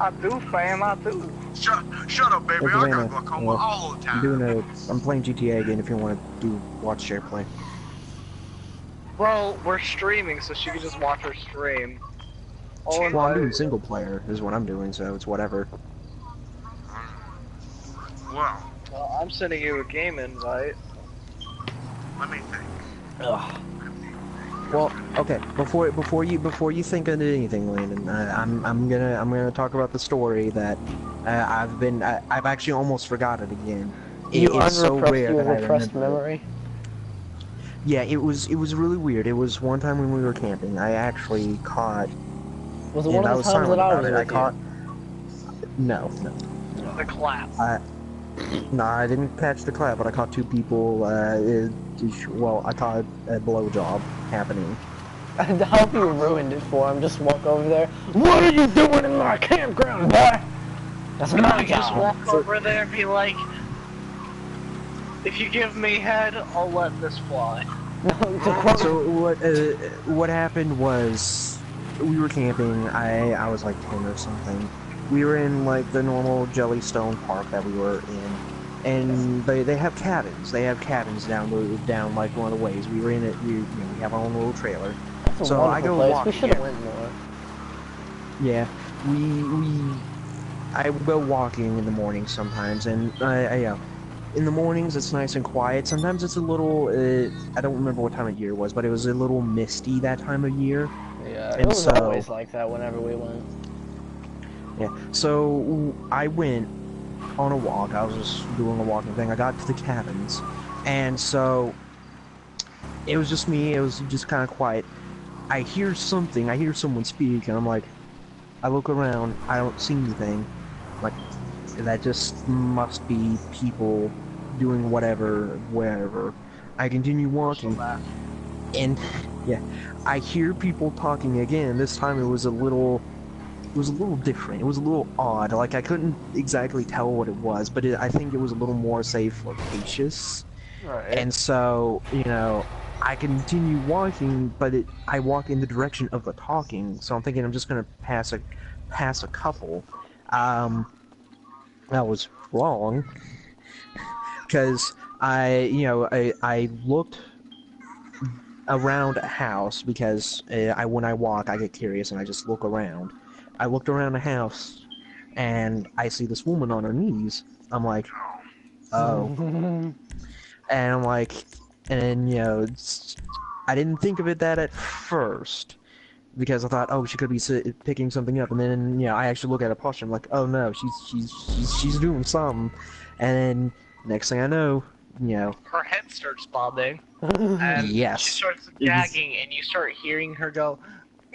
I do, fam. I do. Shut up, baby. Hey, I Savannah, got glaucoma all the time. I'm playing GTA again if you want to watch share play. Well, we're streaming, so she can just watch her stream. Oh, Well, I'm doing single player is what I'm doing, so it's whatever. Well, Well, I'm sending you a game invite. let me think. Ugh. Well, okay. Before you think of anything, Landon, I'm gonna talk about the story that I've actually almost forgot it again. It's so rare that I repressed remember memory. Yeah, it was really weird. It was one time when we were camping. I actually caught. Was it And one I of was the times that silent I about was it. with I caught. No. The clap. No, I didn't catch the clap, but I caught two people. Well, I caught a blowjob happening. I hope you ruined it for him. Just walk over there. What are you doing in my campground, boy? That's my You just job. walk over there and be like, if you give me head, I'll let this fly. To quote, So what happened was we were camping. I was like 10 or something. We were in like the normal Jellystone Park that we were in, and they have cabins. They have cabins down like one of the ways. We were in it. We have our own little trailer. that's a So I wonderful go place. We walking. should have went more. Yeah, I go walking in the morning sometimes, and in the mornings it's nice and quiet. Sometimes it's a little, I don't remember what time of year it was, but it was a little misty that time of year. Yeah, it And was so- always like that whenever we went. Yeah, so I went on a walk. I was just doing a walking thing. I got to the cabins, and so it was just me. It was just kind of quiet. I hear something. I hear someone speak, and I'm like, I look around. I don't see anything. Like, that just must be people doing whatever, wherever. I continue walking, and yeah, I hear people talking again. This time it was a little different. It was a little odd. Like, I couldn't exactly tell what it was, but I think it was a little more, say, flirtatious. Right. And so, I continue walking, but I walk in the direction of the talking. So I'm thinking I'm just gonna pass a couple. That was wrong, because I looked around a house because when I walk I get curious and I just look around. I looked around the house and I see this woman on her knees. I'm like, oh. And I'm like, and I didn't think of it that at first because I thought, oh, she could be picking something up, and then I actually look at her posture. I'm like, oh no, she's doing something, and then next thing I know, Her head starts bobbing, and Yes. she starts gagging, and you start hearing her go,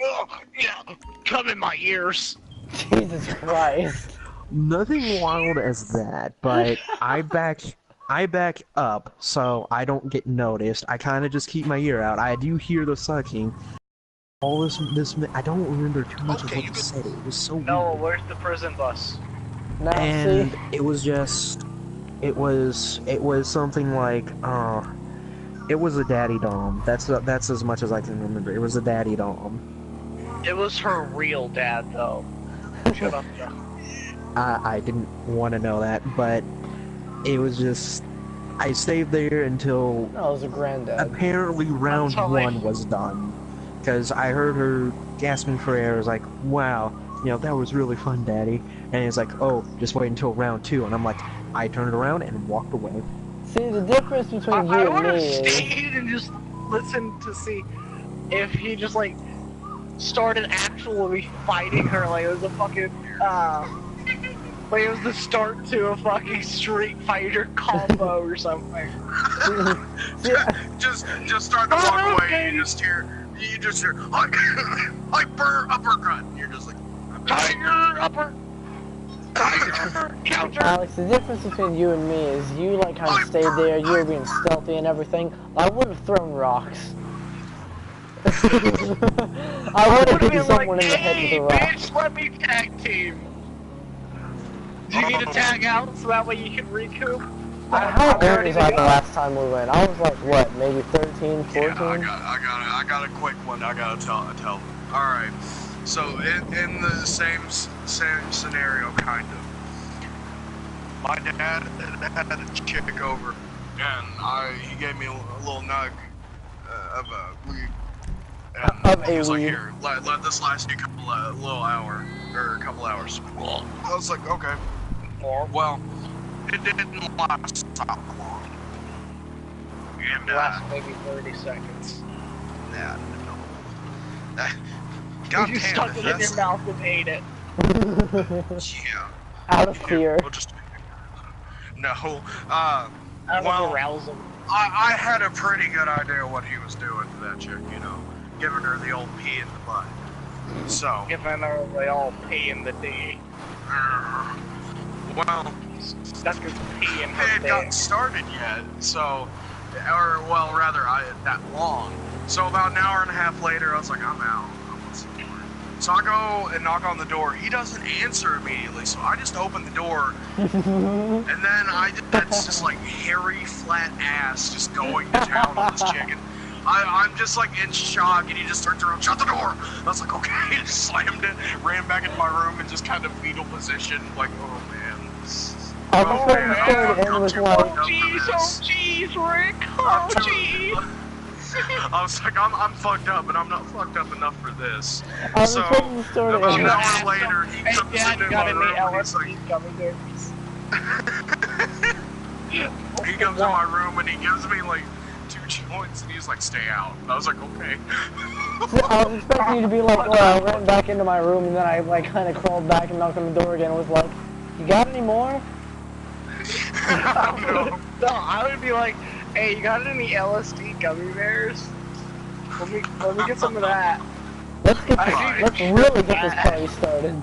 "Oh, yeah, come in my ears." Jesus Christ. Nothing wild as that, but I back up so I don't get noticed. I kind of just keep my ear out. I do hear the sucking. All this I don't remember too much of what you said. It was so No, weird. where's the prison bus? Now And see, it was just, it was something like, it was a daddy dom. That's as much as I can remember. It was a daddy dom. It was her real dad, though. Shut up, Joe. I didn't want to know that, but it was just, I stayed there until that was a granddad. apparently round Until they- 1 was done. Because I heard her gasping for air. I was like, wow, that was really fun, Daddy. And it's like, oh, just wait until round 2. And I'm like, I turned around and walked away. See, the difference between you I and would have me is... stayed and just listened to see if he just, like, started actually fighting her like it was a fucking, Like it was the start to a fucking Street Fighter combo or something. See, just start to walk away. You just hear hyper uppercut. You're just like Tiger upper. Tiger counter. Alex, the difference between you and me is you like kind of stayed there, you were being stealthy and everything. I would have thrown rocks. I would have hit someone in the head with hey, a rock. bitch, let me tag team. Do you need to tag out so that way you can recoup? How old was I the last time we went? I was like, what, maybe 13, 14? Yeah, I got a quick one. I gotta tell. All right. So in the same scenario, kind of. My dad had a chick over, and he gave me a little nug of a weed. And he was like, here, let this last you a couple hours. Well, I was like, okay. Well, it didn't last that long. And, last maybe 30 seconds. Yeah, no. God You damn stuck it in your mouth and ate it. Yeah. Out of fear. We'll just... No. Out Well, of arousal. I had a pretty good idea what he was doing to that chick, you know. Giving her the old pee in the butt. So. Giving her the all pee in the D. Well, That's because pee in it her had dick. gotten started yet, so, or well, rather, that long. So about an hour and a half later, I was like, I'm out. So I go and knock on the door. He doesn't answer immediately, so I just open the door, and then that's just like hairy, flat ass just going to town on this chicken. I'm just like in shock, and he just turns around, shut the door. I was like, okay, just slammed it, ran back into my room, and just kind of fetal position, like, oh man. I was expecting the story to end with like, Oh jeez, Rick. Oh jeez. I was like, I'm fucked up, and I'm not fucked up enough for this. I was So, expecting the story to about end an with hour later, he Hey comes Dad, into you my got any room, and he's like, LSD gummy bears? he comes in my room, and he gives me, like, 2 joints, and he's like, stay out. I was like, okay. I was expecting you to be like, well, I ran back into my room and then I like kind of crawled back and knocked on the door again and was like, you got any more? No. No, I would be like, hey, you got any LSD gummy bears? Let me get some of that. Let's really get this party started.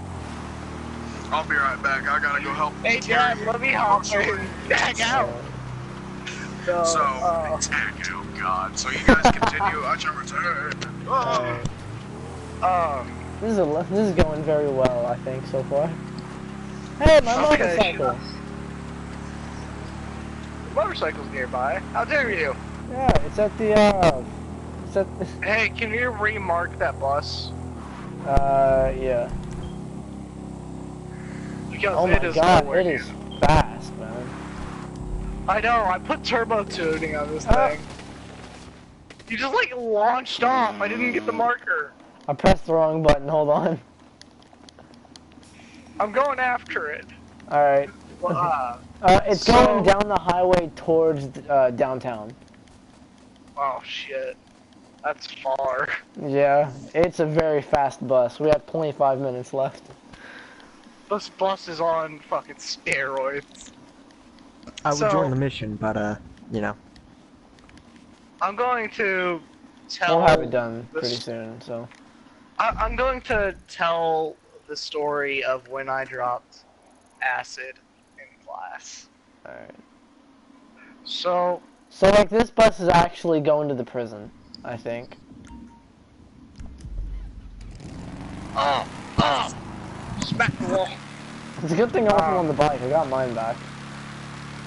I'll be right back. I gotta go help. Hey carry Dad, let me hop in. Tag out. So, attack, oh god. So you guys continue. I shall return. This is going very well, I think, so far. Hey, my motorcycle. Motorcycle's nearby. How dare you? Yeah, it's at the Hey, can you remark that bus? yeah. Because Oh it my is god, nowhere it is fast, man. I know, I put turbo tuning on this thing. You just like launched off, I didn't get the marker. I pressed the wrong button, hold on. I'm going after it. Alright. It's going down the highway towards downtown. Oh shit. That's far. Yeah, it's a very fast bus. We have 25 minutes left. This bus is on fucking steroids. I would join the mission, but you know. I'm going to tell. We'll have it done pretty soon, so. I'm going to tell the story of when I dropped acid in class. Alright. So like this bus is actually going to the prison, I think. smack the wall. It's a good thing I wasn't on the bike, I got mine back.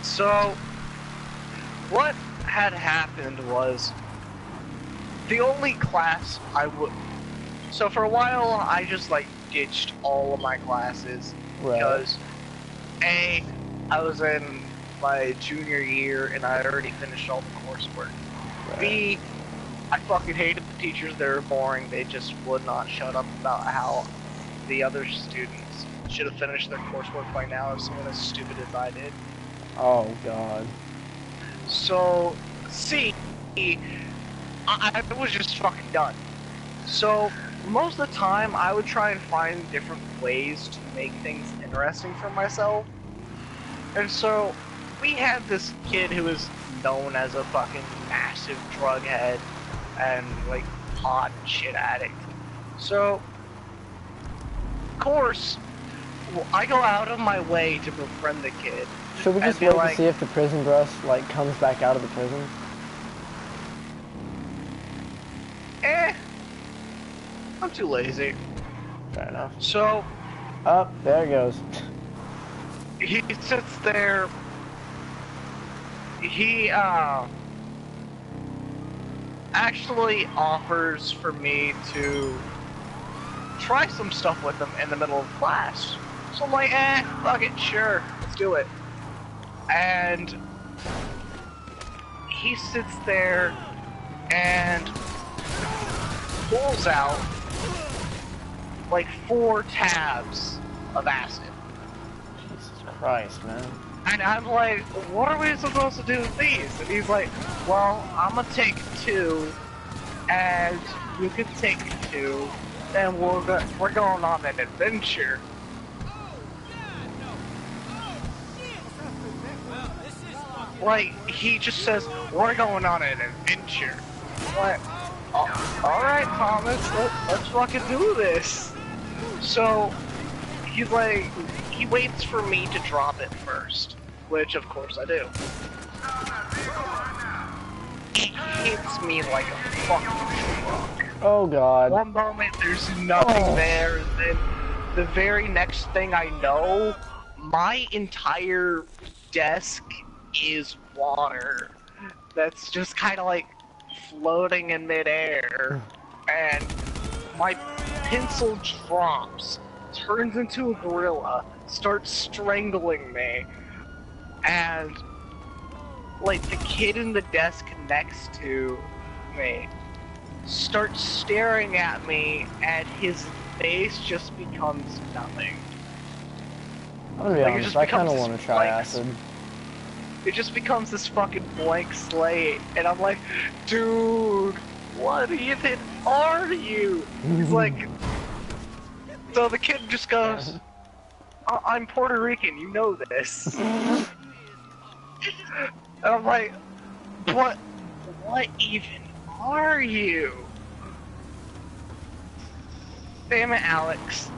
So, what had happened was, the only class I would... So for a while, I just like ditched all of my classes, because A, I was in my junior year and I had already finished all the coursework. Right. B, I fucking hated the teachers, they were boring, they just would not shut up about how the other students should have finished their coursework by now if someone as stupid as I did. Oh god. So, C, I was just fucking done. So, most of the time, I would try and find different ways to make things interesting for myself. And so, we had this kid who was known as a fucking massive drug head and, like, pot and shit addict. So, of course, I go out of my way to befriend the kid. Should we just be wait like, to see if the prison bus, like, comes back out of the prison? I'm too lazy. Fair enough. So, Up, there it goes. he sits there. He, actually offers for me to try some stuff with him in the middle of class. So I'm like, fuck it, sure, let's do it. And he sits there and pulls out like 4 tabs of acid. Jesus Christ, man. And I'm like, what are we supposed to do with these? And he's like, well, I'm gonna take 2, and you can take 2, and we're going on an adventure. Like, he just says, we're going on an adventure. Like, alright, Thomas, let's fucking do this. So, he's like, he waits for me to drop it first, which of course I do. It hits me like a fucking truck. Oh god. One moment there's nothing there, and then the very next thing I know, my entire desk is water. That's just kind of like floating in midair, and my pencil drops, turns into a gorilla, starts strangling me, and like the kid in the desk next to me starts staring at me, and his face just becomes nothing. I'm gonna be Like, it honest, just I kinda becomes wanna this try blank acid. It just becomes this fucking blank slate, and I'm like, dude, what even are you? He's like, so the kid just goes, I'm Puerto Rican, you know this. And I'm like, what even are you? Damn it, Alex.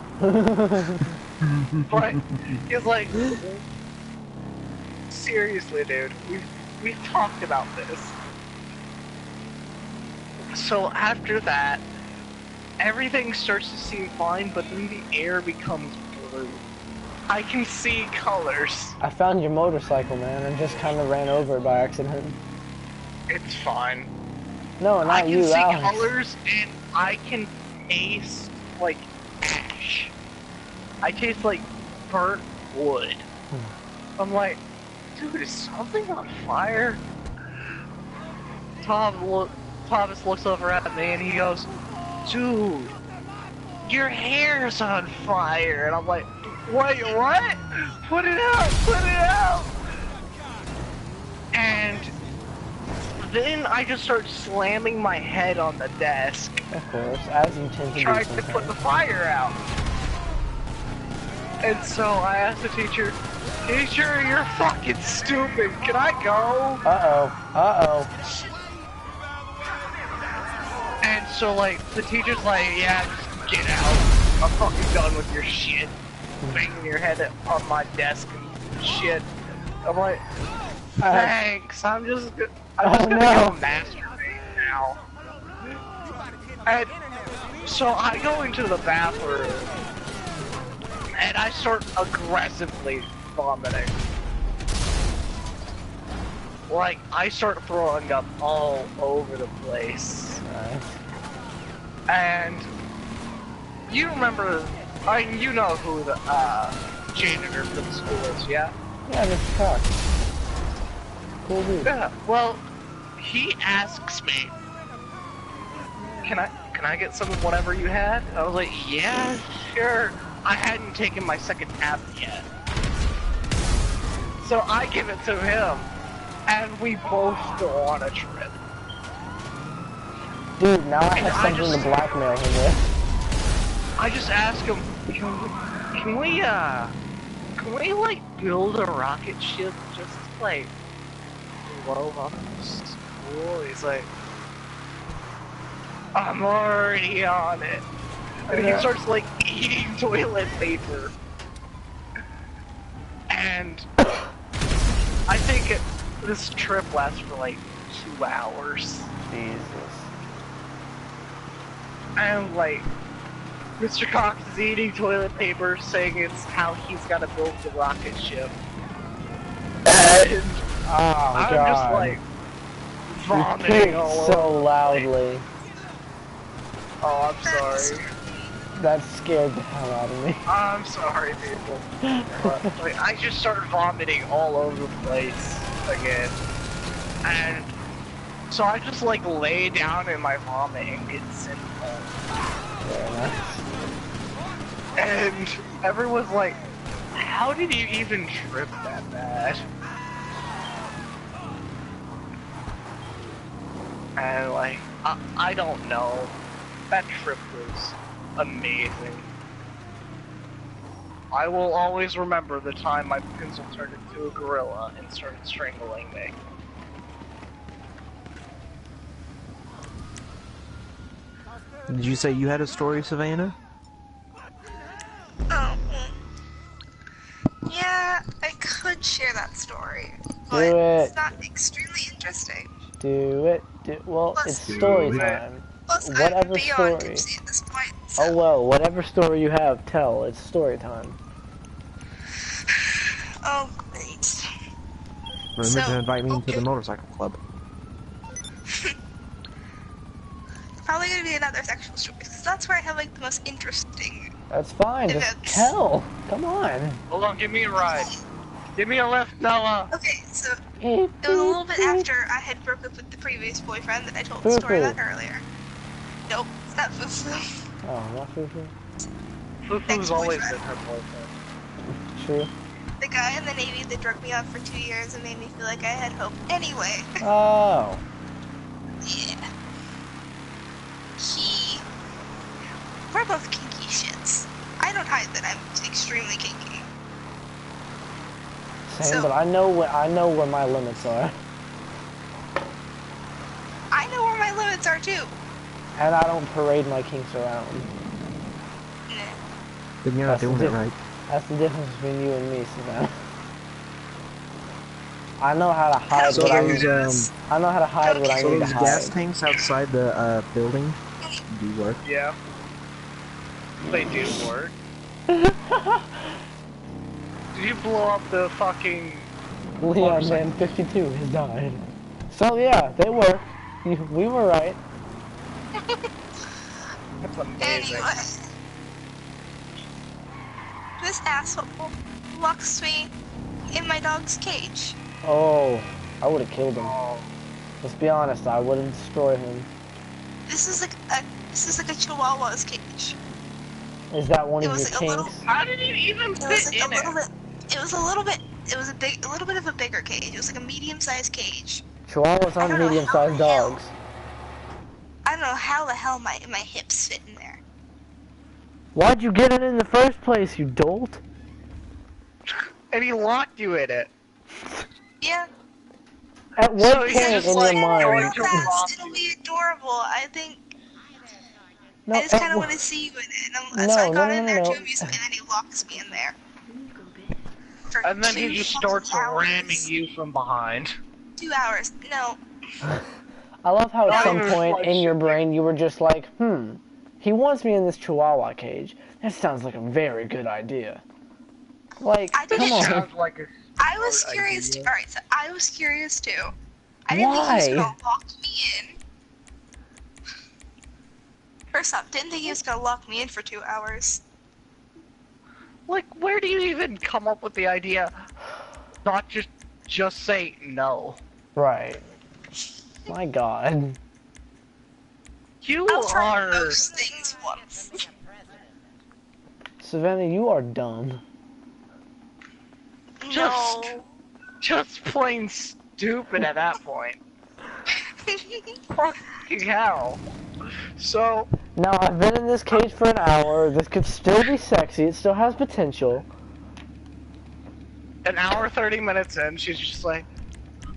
But he's like, seriously, dude, we've talked about this. So after that, everything starts to seem fine, but then the air becomes blue. I can see colors. I found your motorcycle, man, and just kinda ran over it by accident. It's fine. No, I not can you, see Alex. colors, and I can taste like ash. I taste like burnt wood. I'm like, dude, is something on fire? Thomas looks over at me and he goes, dude, your hair's on fire. And I'm like, wait, what? Put it out, put it out. And then I just start slamming my head on the desk, Of course, as you tend to do trying to put the fire out. And so I asked the teacher, teacher, you're fucking stupid. Can I go? Uh-oh. And so, like, the teacher's like, yeah, just get out. I'm fucking done with your shit. Banging your head on my desk and shit. I'm like, thanks, I'm just gonna go masturbate now. And so I go into the bathroom, and I start aggressively vomiting. Like, I start throwing up all over the place. Nice. And you remember, you know who the janitor for the school is, yeah? Yeah, Mr. Cox. Cool dude. Yeah. Well, he asks me, can I get some of whatever you had? I was like, yeah, sure. I hadn't taken my second tab yet. So I give it to him, and we both go on a trip. Dude, now I have something to blackmail him with. I just asked him, can we like build a rocket ship just to like blow up the school? He's like, I'm already on it. And he starts like eating toilet paper. And I think this trip lasts for like 2 hours. Jesus. And like, Mr. Cox is eating toilet paper, saying it's how he's gotta build the rocket ship. And Oh I'm God. just like You vomiting kicked all so over. loudly. Oh, I'm sorry. That scared the hell out of me. I'm sorry, people. But, like, I just started vomiting all over the place again. And so I just like lay down in my vomit and get sent home. Very nice. And everyone's like, how did you even trip that bad? And like, I don't know. That trip was amazing. I will always remember the time my pencil turned into a gorilla and started strangling me. Did you say you had a story, Savannah? Oh. Yeah, I could share that story, but Do it. it's not extremely interesting. Do it. Well, Plus- it's story time. Plus, Whatever I'm beyond story. tipsy at this point. So. Oh well, whatever story you have, tell. It's story time. Oh, great. Remember So, to invite me into okay. the motorcycle club. Probably gonna be another sexual story, because that's where I have like the most interesting. That's fine. Just Events. tell. Come on. Hold on, give me a ride. Give me a lift, Noah. Okay, so it was a little bit after I had broke up with the previous boyfriend that I told the story about earlier. Nope, it's not Fufu. Oh, not Fufu. Fufu's always Ex-boyfriend. been her boyfriend. True. The guy in the Navy that drug me out for 2 years and made me feel like I had hope. Anyway, Oh. yeah. We're both kinky shits. I don't hide that I'm extremely kinky. Same, So- but I know where my limits are, I know where my limits are too. and I don't parade my kinks around. Nah. Then you're not That's the doing it diff- right. That's the difference between you and me, Savannah. I know how to hide So what I those, need. I know how to hide what I So need to those gas hide. tanks outside the building do work. Yeah. They do work. Did you blow up the fucking... Leon Man 52 has died. So yeah, they work. We were right. That's amazing. Anyway. This asshole locks me in my dog's cage. Oh, I would have killed him. Oh, Let's be honest, I would have destroyed him. This is like a chihuahua's cage. Is that one It of your was like a little- kinks? how did it even It was fit like in a little it? bit. It was a little bit. It was a little bit of a bigger cage. It was like a medium-sized cage. Chihuahuas I aren't don't know medium-sized how the hell- dogs. I don't know how the hell my hips fit in there. Why'd you get it in the first place, you dolt? And he locked you in it. Yeah. At what So point he's in just your like mind? going Real to fast. rob It'll you. be adorable. I think. No, I just kind of at want wh- to see you in it. No, So I no, got no, in no, there no. to amuse him, and then he locks me in there. For And then he 2 just fucking starts hours. ramming you from behind. 2 hours. No. I love how at Not some even point like in your shit. brain you were just like, he wants me in this chihuahua cage. That sounds like a very good idea. Like, I didn't- come on. Sounds like a I was smart curious too. idea. Alright, so I was curious too. I didn't think he was gonna lock me in. First off, didn't think he was gonna lock me in for 2 hours. Like, where do you even come up with the idea? Not just say no. Right. My god. You I'll try are most things once. Savannah, you are dumb. No. just plain stupid at that point. Fucking hell. So, Now, I've been in this cage for an hour. This could still be sexy. It still has potential. An hour, 30 minutes in, she's just like,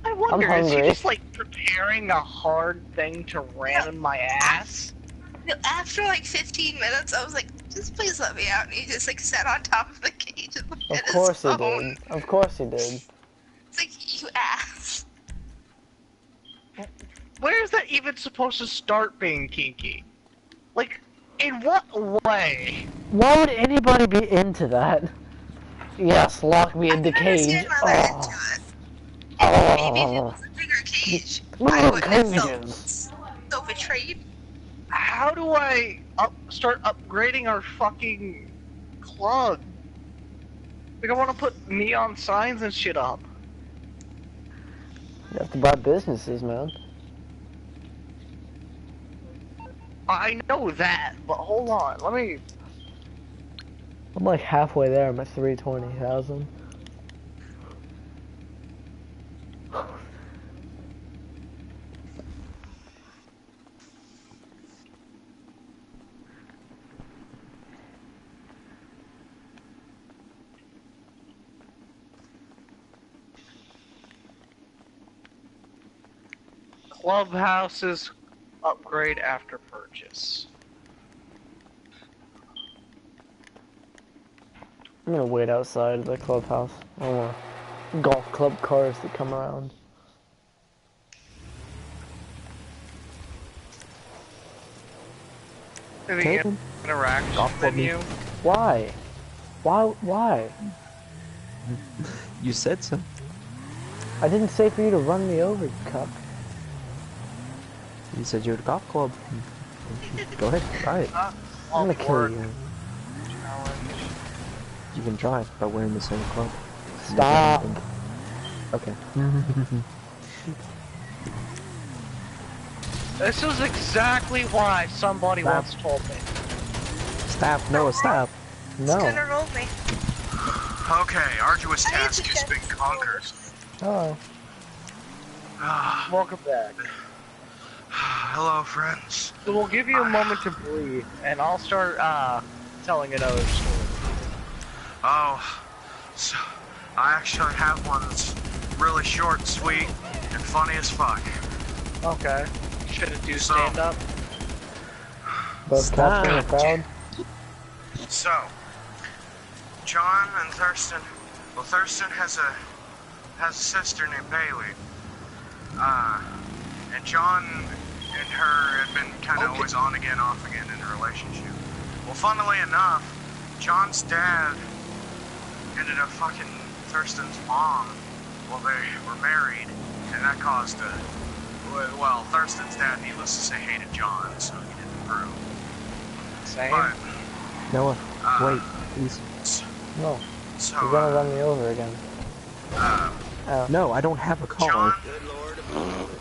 I wonder, is he hungry. just like preparing a hard thing to ram in my ass? No, after like 15 minutes, I was like, just please let me out. And he just like sat on top of the cage and looked Of at course his he phone. did. Of course he did. It's like, you ass. Where is that even supposed to start being kinky? Like, in what way? Why would anybody be into that? Yes, lock me in the I can understand cage. why they're into it. Maybe if it was a bigger cage, I wouldn't have felt so betrayed. How do I start upgrading our fucking club? Like, I want to put neon signs and shit up. You have to buy businesses, man. I know that, but hold on, let me... I'm like halfway there. I'm at 320,000. Clubhouses upgrade after purchase. I'm gonna wait outside the clubhouse. I don't want golf club cars to come around. The interaction Golf club menu. Why? Why? You said so. I didn't say for you to run me over, you cuck. You said you're at a golf club. Go ahead, try it. I'm gonna kill you. You can try by wearing the same club. Stop. Okay. This is exactly why somebody Stop. once told me. Stop, Noah, stop. It's gonna No. roll me. Okay, arduous task has been conquered. Oh. Welcome back. Hello, friends. So we'll give you a moment to breathe, and I'll start telling another story. Oh, so I actually have one that's really short and sweet and funny as fuck. Okay. Should it do stand up? Both cats in the crowd. So, John and Thurston. Well, Thurston has a sister named Bailey. And John and her had been kind of always on again, off again in a relationship. Well, funnily enough, John's dad ended up fucking Thurston's mom while they were married, and that caused a... Well, Thurston's dad, needless to say, hated John, so he didn't approve. Same. But, Noah, wait, please. No. so, You're gonna run me over again. No, I don't have a car.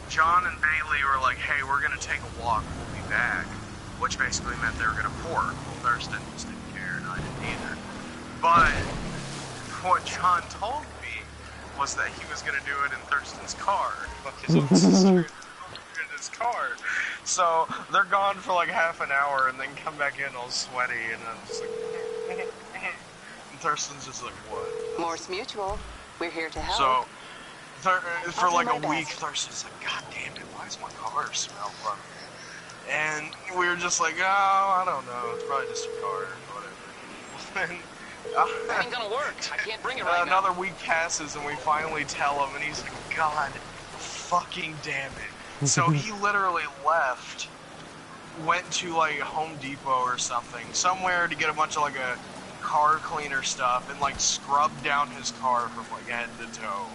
John and Bailey were like, hey, we're gonna take a walk, we'll be back. Which basically meant they were gonna port. Well, Thurston just didn't care, and I didn't either. But what John told me was that he was gonna do it in Thurston's car. Like his own sister in his car. So they're gone for like half an hour and then come back in all sweaty, and I'm just like, and Thurston's just like, what? Morse Mutual, we're here to help. So for I'll like do a my week, best. Thurston's like, God damn it, why does my car smell funny? And we were just like, oh, I don't know, it's probably just your car or whatever. That ain't gonna work. I can't bring it right now. Another week passes and we finally tell him, and he's like, God fucking damn it. So he literally left, went to like Home Depot or something, somewhere to get a bunch of like a car cleaner stuff, and like scrubbed down his car from like head to toe.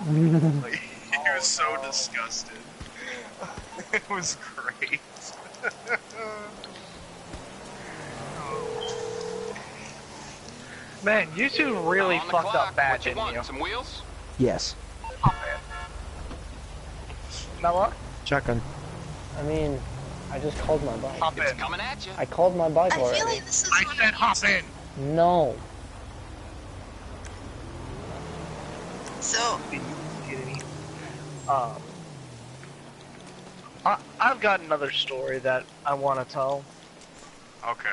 Like, he was so disgusted. It was great. Man, you two really On the fucked clock. up bad, What you didn't want? you? Some wheels? Yes. Hop in. Noah? Shotgun. I mean, I just called my bike. Hop It's in. coming at you. I called my bike I already. feel like this is I one said of hop these- in. No. So, I've got another story that I want to tell. Okay.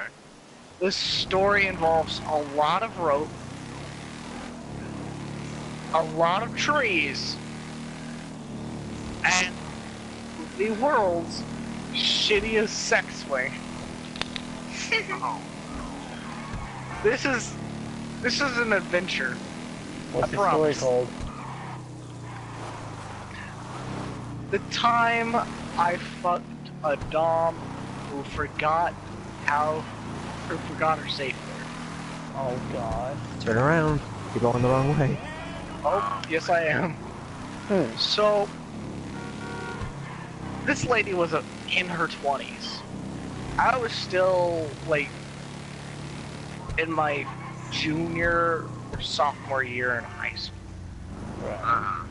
This story involves a lot of rope, a lot of trees, and the world's shittiest sex swing. Oh. This is an adventure. What's I the story promise. called? The time I fucked a dom who forgot her safe word. Oh god. Turn around. You're going the wrong way. Oh, yes I am. Hmm. So, this lady was in her 20s. I was still, like, in my junior or sophomore year in high school. Right.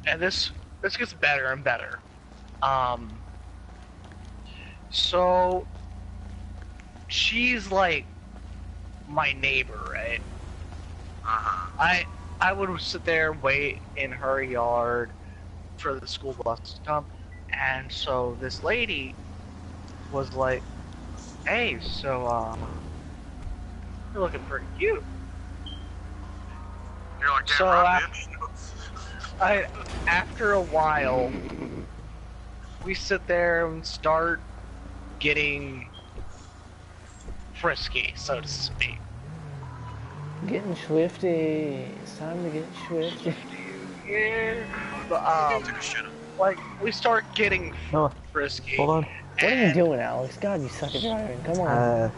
And this gets better and better. So, she's, like, my neighbor, right? I would sit there and wait in her yard for the school bus to come, and so this lady was like, "Hey, so you're looking pretty cute." You're like, damn So right, bitch. after a while, we sit there and start getting frisky, so to speak. Getting swifty. It's time to get swifty. Yeah. But, Took a shit. like, we start getting No, frisky. hold on. What are you doing, Alex? God, you suck at driving. Come on.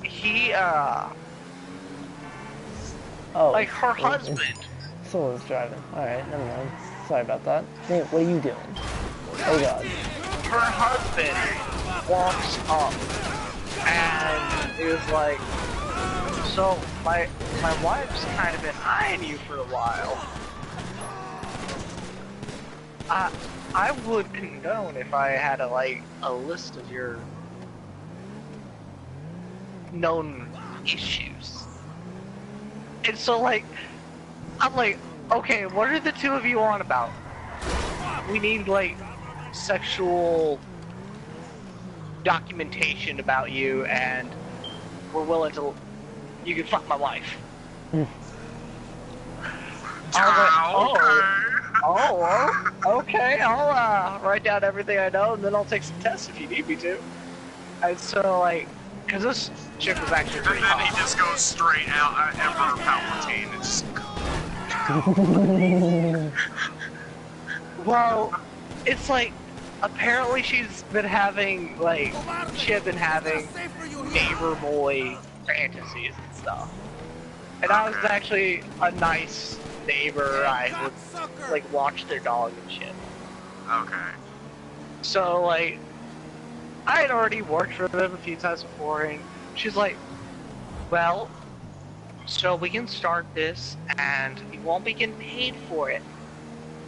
He, Oh. like, her husband. Someone's driving. Alright, never mind. Sorry about that. Hey, what are you doing? Oh god. Her husband walks up and is like, "So my wife's kind of been eyeing you for a while. I would condone if I had a list of your known issues." And so I'm like, okay, what are the two of you on about? We need sexual documentation about you, and we're willing to. You can fuck my wife. Okay. I'll write down everything I know, and then I'll take some tests if you need me to. And so because this chick was actually And pretty then he hot. just goes straight out Emperor Palpatine and just... Well, it's apparently she's been having she had been having neighbor boy fantasies and stuff. And I was actually a nice neighbor. I would watch their dog and shit. Okay. So I had already worked for them a few times before, and she's like, "Well, so we can start this, and you won't be getting paid for it.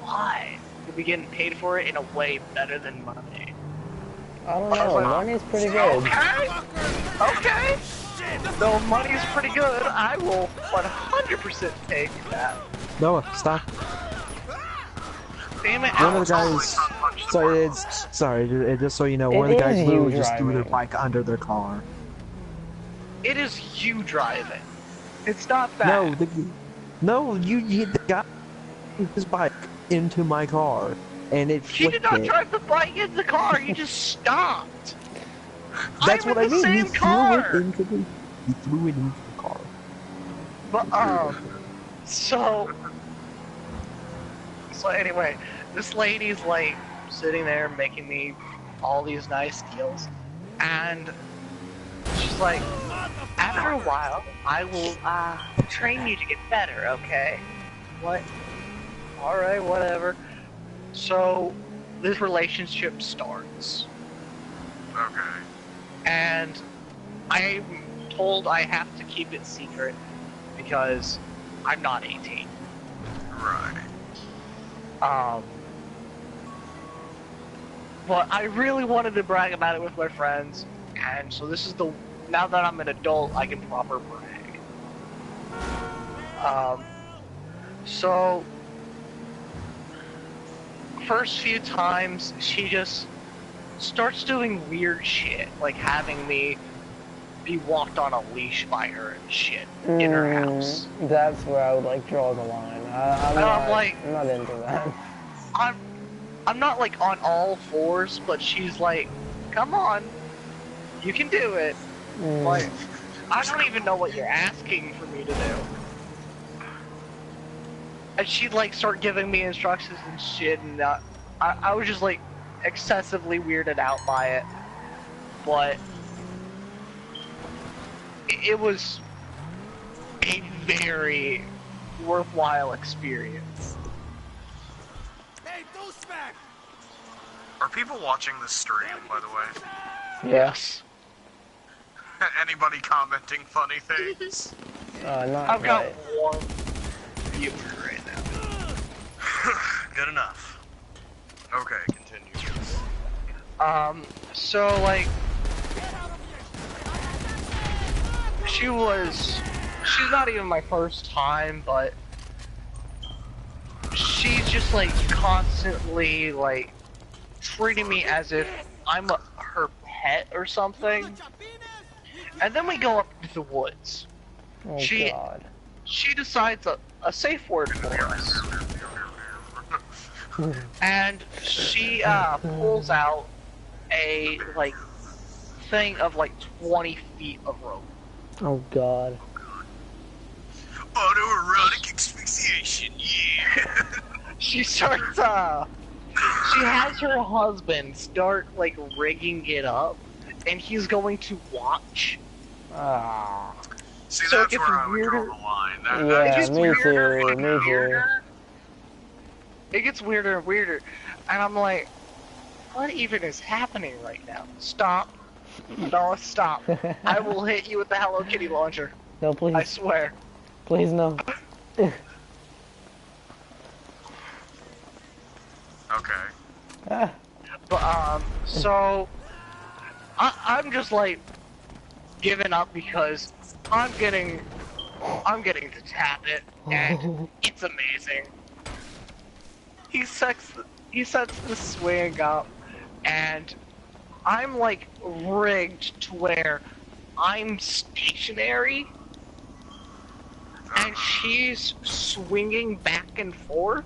Why? You'll be getting paid for it in a way better than money." I don't know. Money's pretty good. Okay. Though money's pretty good, I will 100% take that. Noah, stop. Damn it, One of the Alex. guys. Sorry, just so you know, one of the guys is literally you just threw their driving. bike under their car. It is you driving. It's not that. No, you hit the guy with his bike into my car, and it He did flipped not it. drive the bike in the car. You just stopped. That's I'm what I in the mean. same car. He threw it into the car. But so anyway, this lady's sitting there making me all these nice deals, and she's like, "After a while, I will train you to get better, okay?" What? All right, whatever. So this relationship starts, Okay. and I'm told I have to keep it secret because I'm not 18. Right. But I really wanted to brag about it with my friends, and so this is now that I'm an adult, I can proper brag. So first few times, she just starts doing weird shit, like having me be walked on a leash by her and shit in her house. That's where I would like draw the line. I'm not into that. I'm not like on all fours, but she's like, come on, you can do it. Like, I don't even know what you're asking for me to do. And she'd like start giving me instructions and shit, and I was just like excessively weirded out by it. But it was a very worthwhile experience. Hey, douchebag! Are people watching this stream, by the way? Yes. Anybody commenting funny things? Not I've got right. one viewer right now. Good enough. Okay, continue. So like, she's not even my first time, but she's just like constantly like treating me as if I'm her pet or something. And then we go up to the woods. Oh God. She decides a safe word for us. And she pulls out a like thing of like 20 feet of rope. Oh God. Autoerotic asphyxiation, yeah. She starts she has her husband start like rigging it up, and he's going to watch. See, So that's it where gets I would draw weirder. the line. Yeah, gets me weirder too. and Me too. weirder. It gets weirder and weirder, and I'm like, what even is happening right now? Stop. No, stop. I will hit you with the Hello Kitty launcher. No, please. I swear. Please no. Okay. But, so, I'm just like, giving up because I'm getting to tap it, and it's amazing. He sets the swing up, and I'm like rigged to where I'm stationary, and she's swinging back and forth.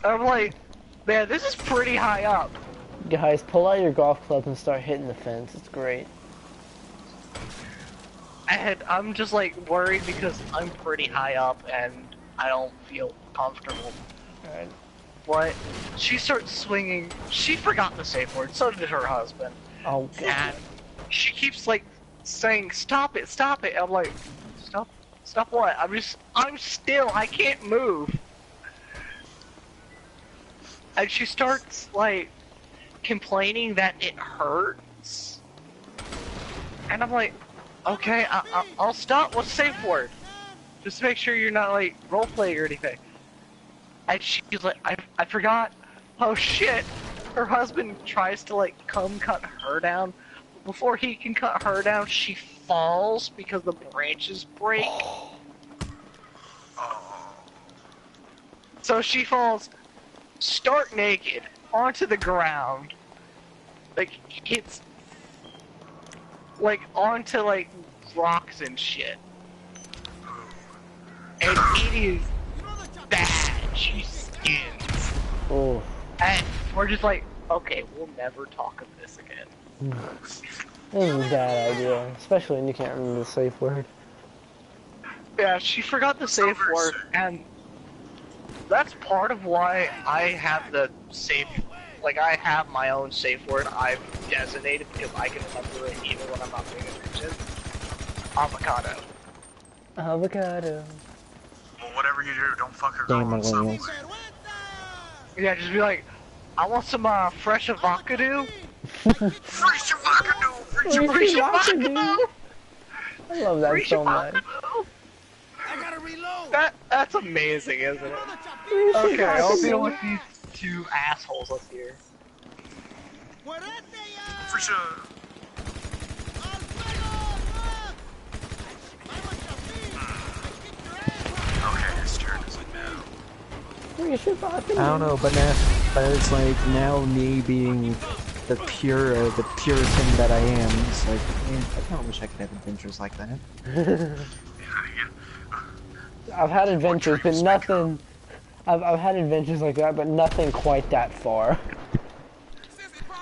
I'm like, man, this is pretty high up. Guys, pull out your golf club and start hitting the fence. It's great. And I'm just like worried because I'm pretty high up and I don't feel comfortable. Alright. But she starts swinging. She forgot the safe word. So did her husband. Oh God. And she keeps like saying, "Stop it! Stop it!" I'm like, "Stop what? I'm still. I can't move." And she starts like complaining that it hurts. And I'm like, "Okay, I'll stop. What's the safe word? Just to make sure you're not like roleplaying or anything." And she's like, I forgot. Oh shit! Her husband tries to like come cut her down. Before he can cut her down, she falls because the branches break. So she falls stark naked onto the ground. Like hits like onto like rocks and shit. And it is bad. She skins. Oh. And we're just like, okay, we'll never talk of this again. This is a bad idea, especially when you can't remember the safe word. Yeah, she forgot the safe word, and that's part of why I have the safe, like I have my own safe word I've designated because I can remember it even when I'm not paying attention. Avocado. Avocado. Well, whatever you do, don't fuck her girl on something. Yeah, just be like, I want some fresh avocado. Fresh avocado! Fresh Fresh avocado! I love that Fresh so much. avocado. I gotta reload! That's amazing, isn't it? Okay, I'll deal with these two assholes up here. For sure. Okay, his turn is it now? Fresh avocado. I don't know, but it's like now me being the Puritan that I am. It's like, man, I kind of wish I could have adventures like that. I've had adventures, but dreams may come. nothing. I've had adventures like that, but nothing quite that far.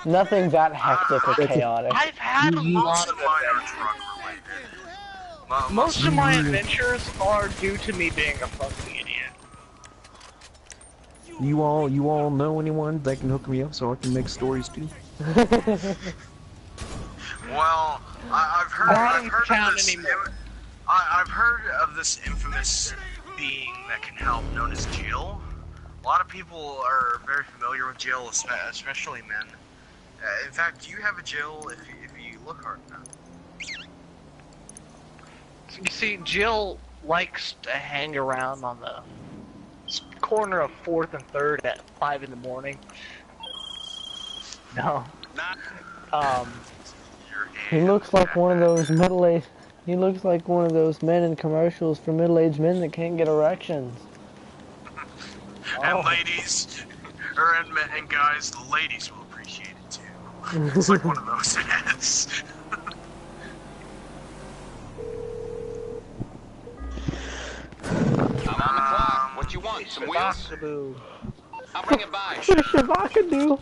Nothing that hectic or chaotic. I've had a lot Most of of mine are adventures. drug related. Most of my adventures are due to me being a fucking idiot. You all know anyone that can hook me up so I can make stories too? Well, I've heard of this. I've heard of this infamous being that can help, known as Jill. A lot of people are very familiar with Jill, especially men. In fact, do you have a Jill if you look hard enough? You see, Jill likes to hang around on the corner of 4th and 3rd at 5 in the morning. No. He looks like one of those middle-aged. He looks like one of those men in commercials for middle-aged men that can't get erections. And ladies, and guys, the ladies will appreciate it too. It's like one of those ads. I'm on the clock. What you want? Some wheels? I'll bring it by. Shabakadoo.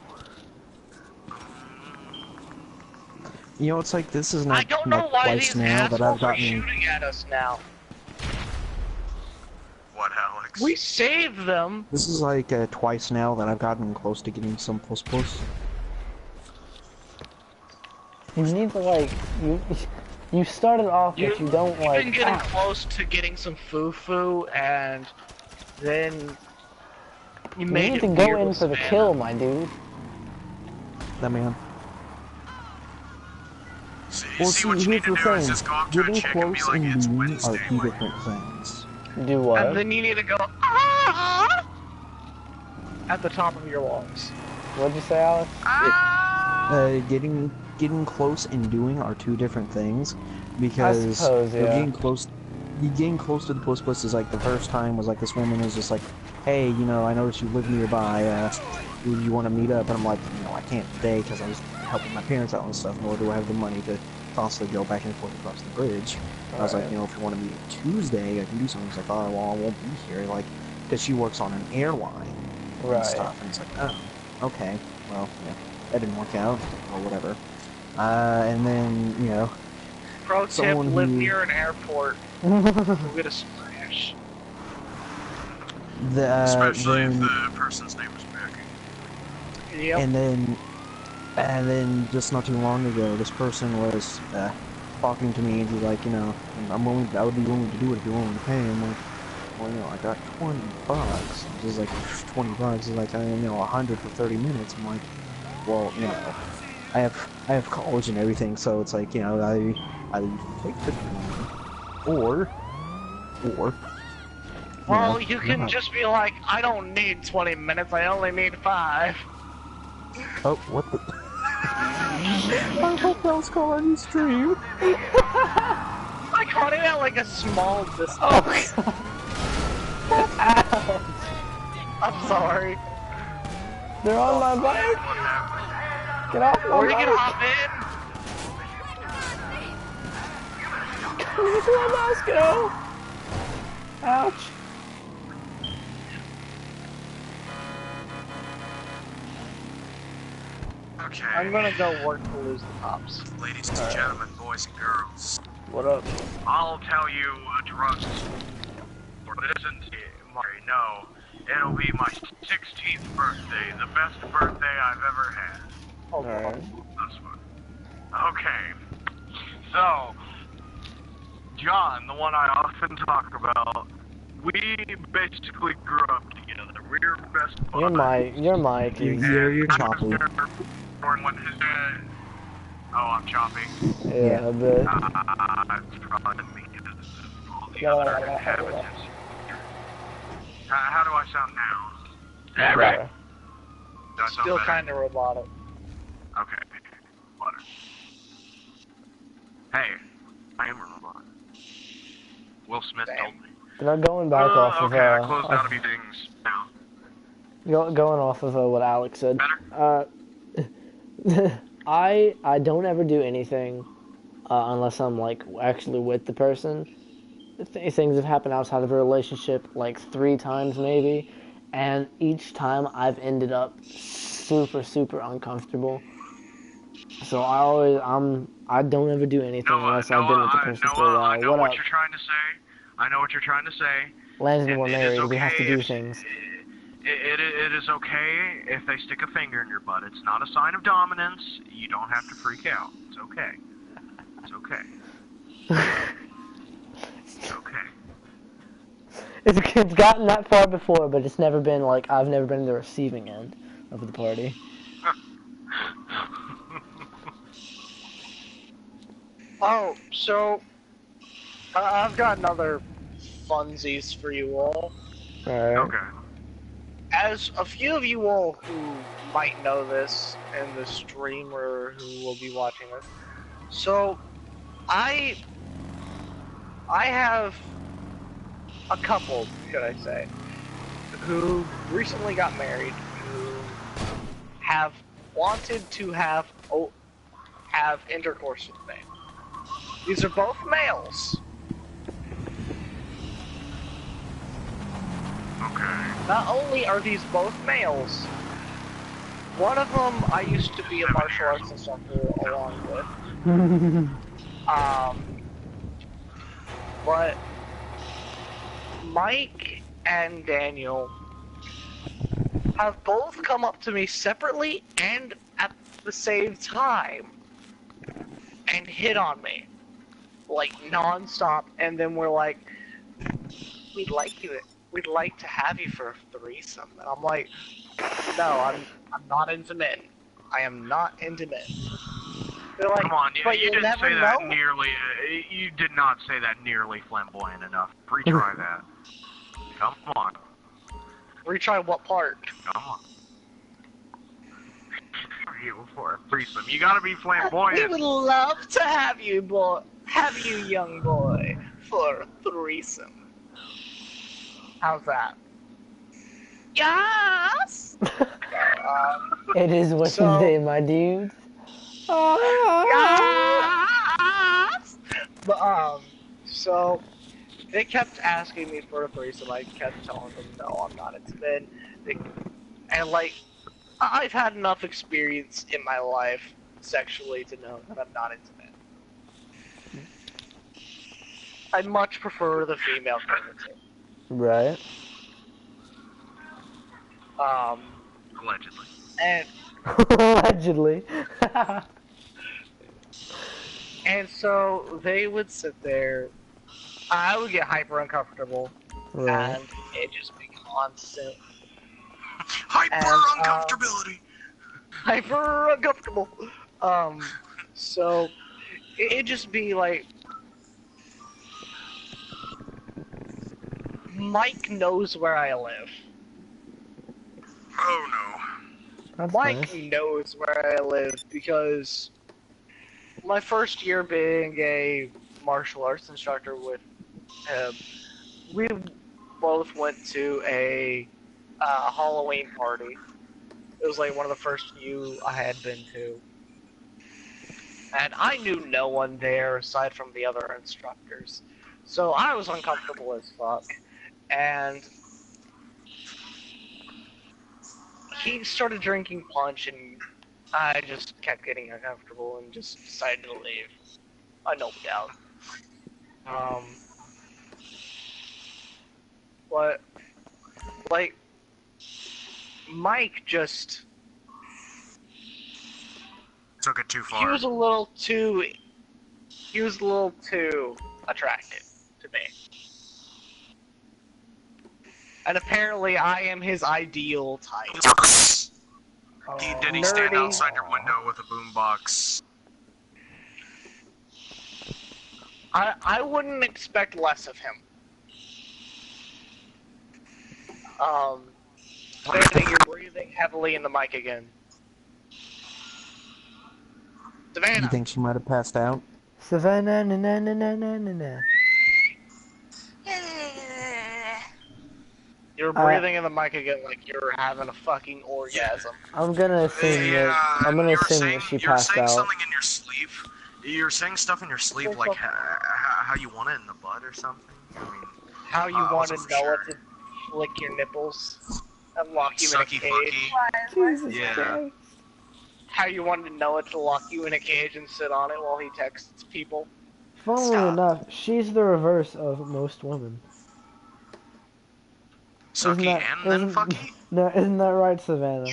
You know, it's like this is I not don't know like why twice these now that I've assholes are gotten. shooting at us now. What, Alex? We saved them. This is like twice now that I've gotten close to getting some plus. You need to like you started off, but you don't You've like. been getting close to getting some foo-foo, and then you You made need it to go weird in with for the Savannah. kill, my dude. That man. See, what you need to do is just go up to a Getting chick and be close like, and it's doing Wednesday. are two Like, different things. Do what? And then you need to go "Ah!" at the top of your lungs. What'd you say, Alex? Getting close and doing are two different things, because I suppose, you know, yeah. getting close to the plus is like the first time was like this woman was just like, hey, you know, I noticed you live nearby, do you want to meet up? And I'm like, you know, I can't today because I was helping my parents out and stuff, nor do I have the money to constantly go back and forth across the bridge. I was like, you know, if you want to meet Tuesday, I can do something. He's like, oh, well, I won't be here, like, because she works on an airline Right. and stuff, and it's like, oh, okay, well, yeah, that didn't work out, or whatever. And then, you know, Pro tip, Someone live who- near an airport. We'll get a smash. especially if then, the person's name is Becky. Yep. and then just not too long ago, this person was talking to me, and he's like, you know, I would be willing to do it if you're willing to pay. I'm like, well, you know, I got $20. He's like, $20. He's like, you know, 100 for 30 minutes. I'm like, well, you know, I have college and everything, so it's like, you know, I take the 20, or Well, know, you can not. just be like, I don't need 20 minutes, I only need 5. Oh, what the? I hope that was caught on stream. I caught it at like a small distance. Oh, God. I'm sorry. They're on my bike. What happened? Get off my Or you can bike. hop in. Leave my mouse go. Ouch. Okay. I'm gonna go work to lose the cops. Ladies and gentlemen, boys and girls, What up? I'll tell you a drug or listen to Mari. No, it'll be my 16th birthday, the best birthday I've ever had. Hold Alright. on. This one. Okay. So, John, the one I often talk about, we basically grew up together. We were best buds. Your mic is. You're I choppy. was never born when his Oh, I'm choppy. Yeah, a bit. It's probably because of all the other inhabitants. How do I sound now? Better. Do I sound Still better? kind of robotic. Okay. Water. Hey, I am a robot. Will Smith Damn. told me. They're going back off of Okay, I closed out a few things now. going off of what Alex said. Better? I don't ever do anything unless I'm like actually with the person. Things have happened outside of a relationship like 3 times maybe, and each time I've ended up super uncomfortable. So I don't ever do anything unless I've been with the person for a Noah, I while. know What what up? you're trying to say. I know what you're trying to say. Landon, And we're it is married. We have to okay do if things. it is okay if they stick a finger in your butt. It's not a sign of dominance. You don't have to freak out. It's okay. It's okay. It's okay. It's gotten that far before, but it's never been like I've never been the receiving end of the party. Oh, so I've got another funsies for you all. Alright. Okay. As a few of you all who might know this, and the streamer who will be watching this, so I have a couple, should I say, who recently got married, who have wanted to have intercourse with me. These are both males. Okay. Not only are these both males, one of them I used to be a martial arts instructor along with. But Mike and Daniel have both come up to me separately and at the same time and hit on me, like non-stop, and then we're like, we'd like to have you for a threesome. And I'm like, no, I'm not into men. I am not into men. They're like, Come on, but you you'll didn't never say that know. nearly. You did not say that nearly flamboyant enough. Retry that. Come on. Retry what part? Come on. For a threesome, you gotta be We flamboyant. would love to have you, young boy, for a threesome. How's that? Yes. It is what So- it is, my dudes. Yes. But so they kept asking me for a threesome. I kept telling them, no, I'm not into men. And like, I've had enough experience in my life sexually to know that I'm not into men. I much prefer the female community. Right. Allegedly. And Allegedly. and so they would sit there. I would get hyper uncomfortable, Right. and it just be constant Hyper And, uncomfortability. hyper uncomfortable. So it'd just be like, Mike knows where I live. Oh no. That's Mike nice. knows where I live because my first year being a martial arts instructor with him, we both went to a Halloween party. It was like one of the first few I had been to. And I knew no one there aside from the other instructors. So I was uncomfortable as fuck. And he started drinking punch, and I just kept getting uncomfortable and just decided to leave. I knelt down. But, like, Mike just... Took it too far. He was a little too attractive to me. And apparently I am his ideal type. Did he stand Nerdy. outside your window with a boombox? I wouldn't expect less of him. Savannah, you're breathing heavily in the mic again. You Savannah! think she might have passed out? Savannah, na na na na na na. You're breathing in the mic again like you're having a fucking orgasm. I'm gonna assume that she you're passed saying out. something in your sleep. You're saying stuff in your sleep like how you want it in the butt or something. I mean, How you want to know it to flick your nipples and lock you in a Sucky cage. Jesus Yeah. Christ. How you wanted to know it to lock you in a cage and sit on it while he texts people. Funnily Stop. enough, she's the reverse of most women. Sucky and then fucky? No, isn't that right, Savannah?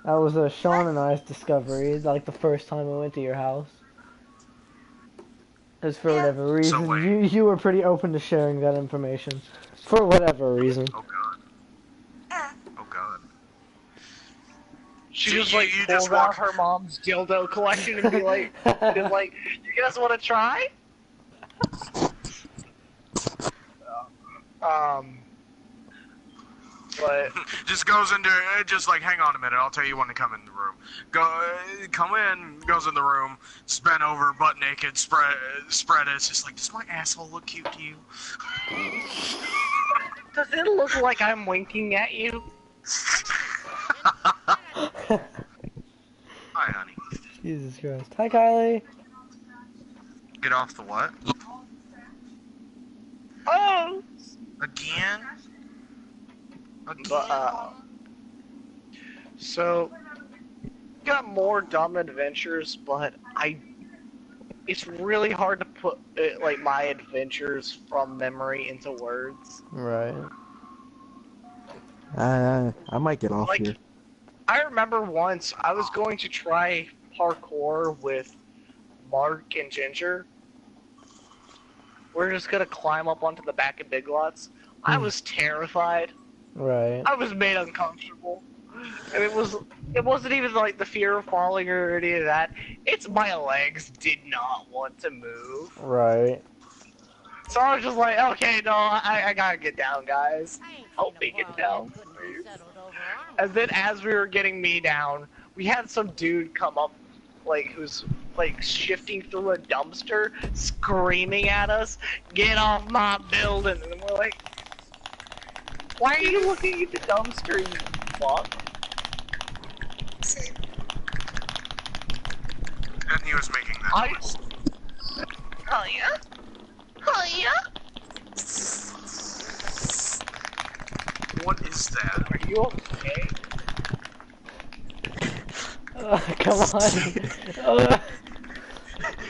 That was Sean and I's discovery, like the first time we went to your house. Because for whatever reason, wait. you were pretty open to sharing that information. For whatever reason. Oh god. Oh god. She You- just like you pulls just out walk- her mom's dildo collection and be like, you guys want to try? But Just goes into just like, hang on a minute, I'll tell you when to come in the room. Come in, goes in the room, bent over, butt naked, spread it. It's just like, does my asshole look cute to you? does it look like I'm winking at you? Hi, honey. Jesus Christ. Hi, Kylie. Get off the what? Oh. Again? But, so got more dumb adventures, but it's really hard to put like my adventures from memory into words. Right. I might get off Like, here. I remember once I was going to try parkour with Mark and Ginger. We're just gonna climb up onto the back of Big Lots. I was terrified. Right. I was made uncomfortable. And it wasn't even like the fear of falling or any of that. It's my legs did not want to move. Right. So I was just like, okay, no, I gotta get down, guys. Help me get down, please. And then as we were getting me down, we had some dude come up, like, who's, like, shifting through a dumpster, screaming at us, get off my building, and we're like, why are you looking at the dumpster, you fuck? And he was making that noise. Oh yeah? Oh yeah? What is that? Are you okay? Come on.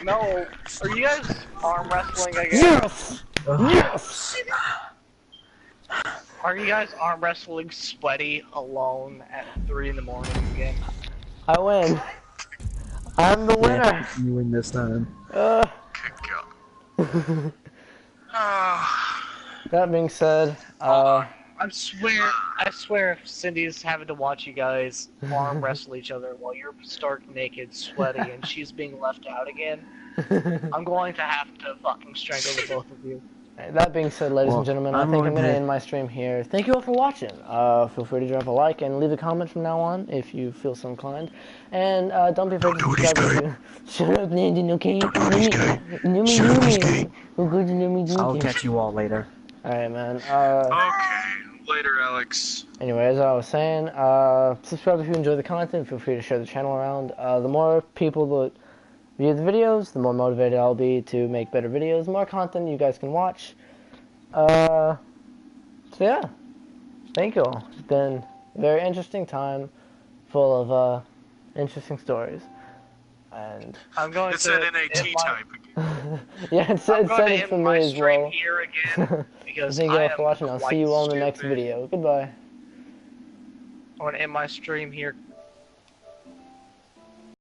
No. Are you guys arm wrestling again? Yes! Yes! Are you guys arm wrestling sweaty alone at 3 in the morning again? I win. I'm the winner. Yeah, you win this time. Good God. That being said, I swear if Cindy's having to watch you guys arm wrestle each other while you're stark naked, sweaty, and she's being left out again, I'm going to have to fucking strangle the both of you. that being said, ladies and gentlemen, I think I'm going to end my stream here. Thank you all for watching. Feel free to drop a like and leave a comment from now on if you feel so inclined. And don't be afraid to subscribe. Shut up, Landon, okay? I'll catch you all later. Alright, man. Okay, later, Alex. Anyway, as I was saying, subscribe if you enjoy the content. Feel free to share the channel around. The more people that view the videos, the more motivated I'll be to make better videos, more content you guys can watch. So yeah, thank you all. It's been a very interesting time, full of interesting stories. And I'm going It to said NAT type again. yeah, it said it for me as well. Here again because Thank you all for am watching. I'll quite see you all in the next stupid. video. Goodbye. I want to end my stream here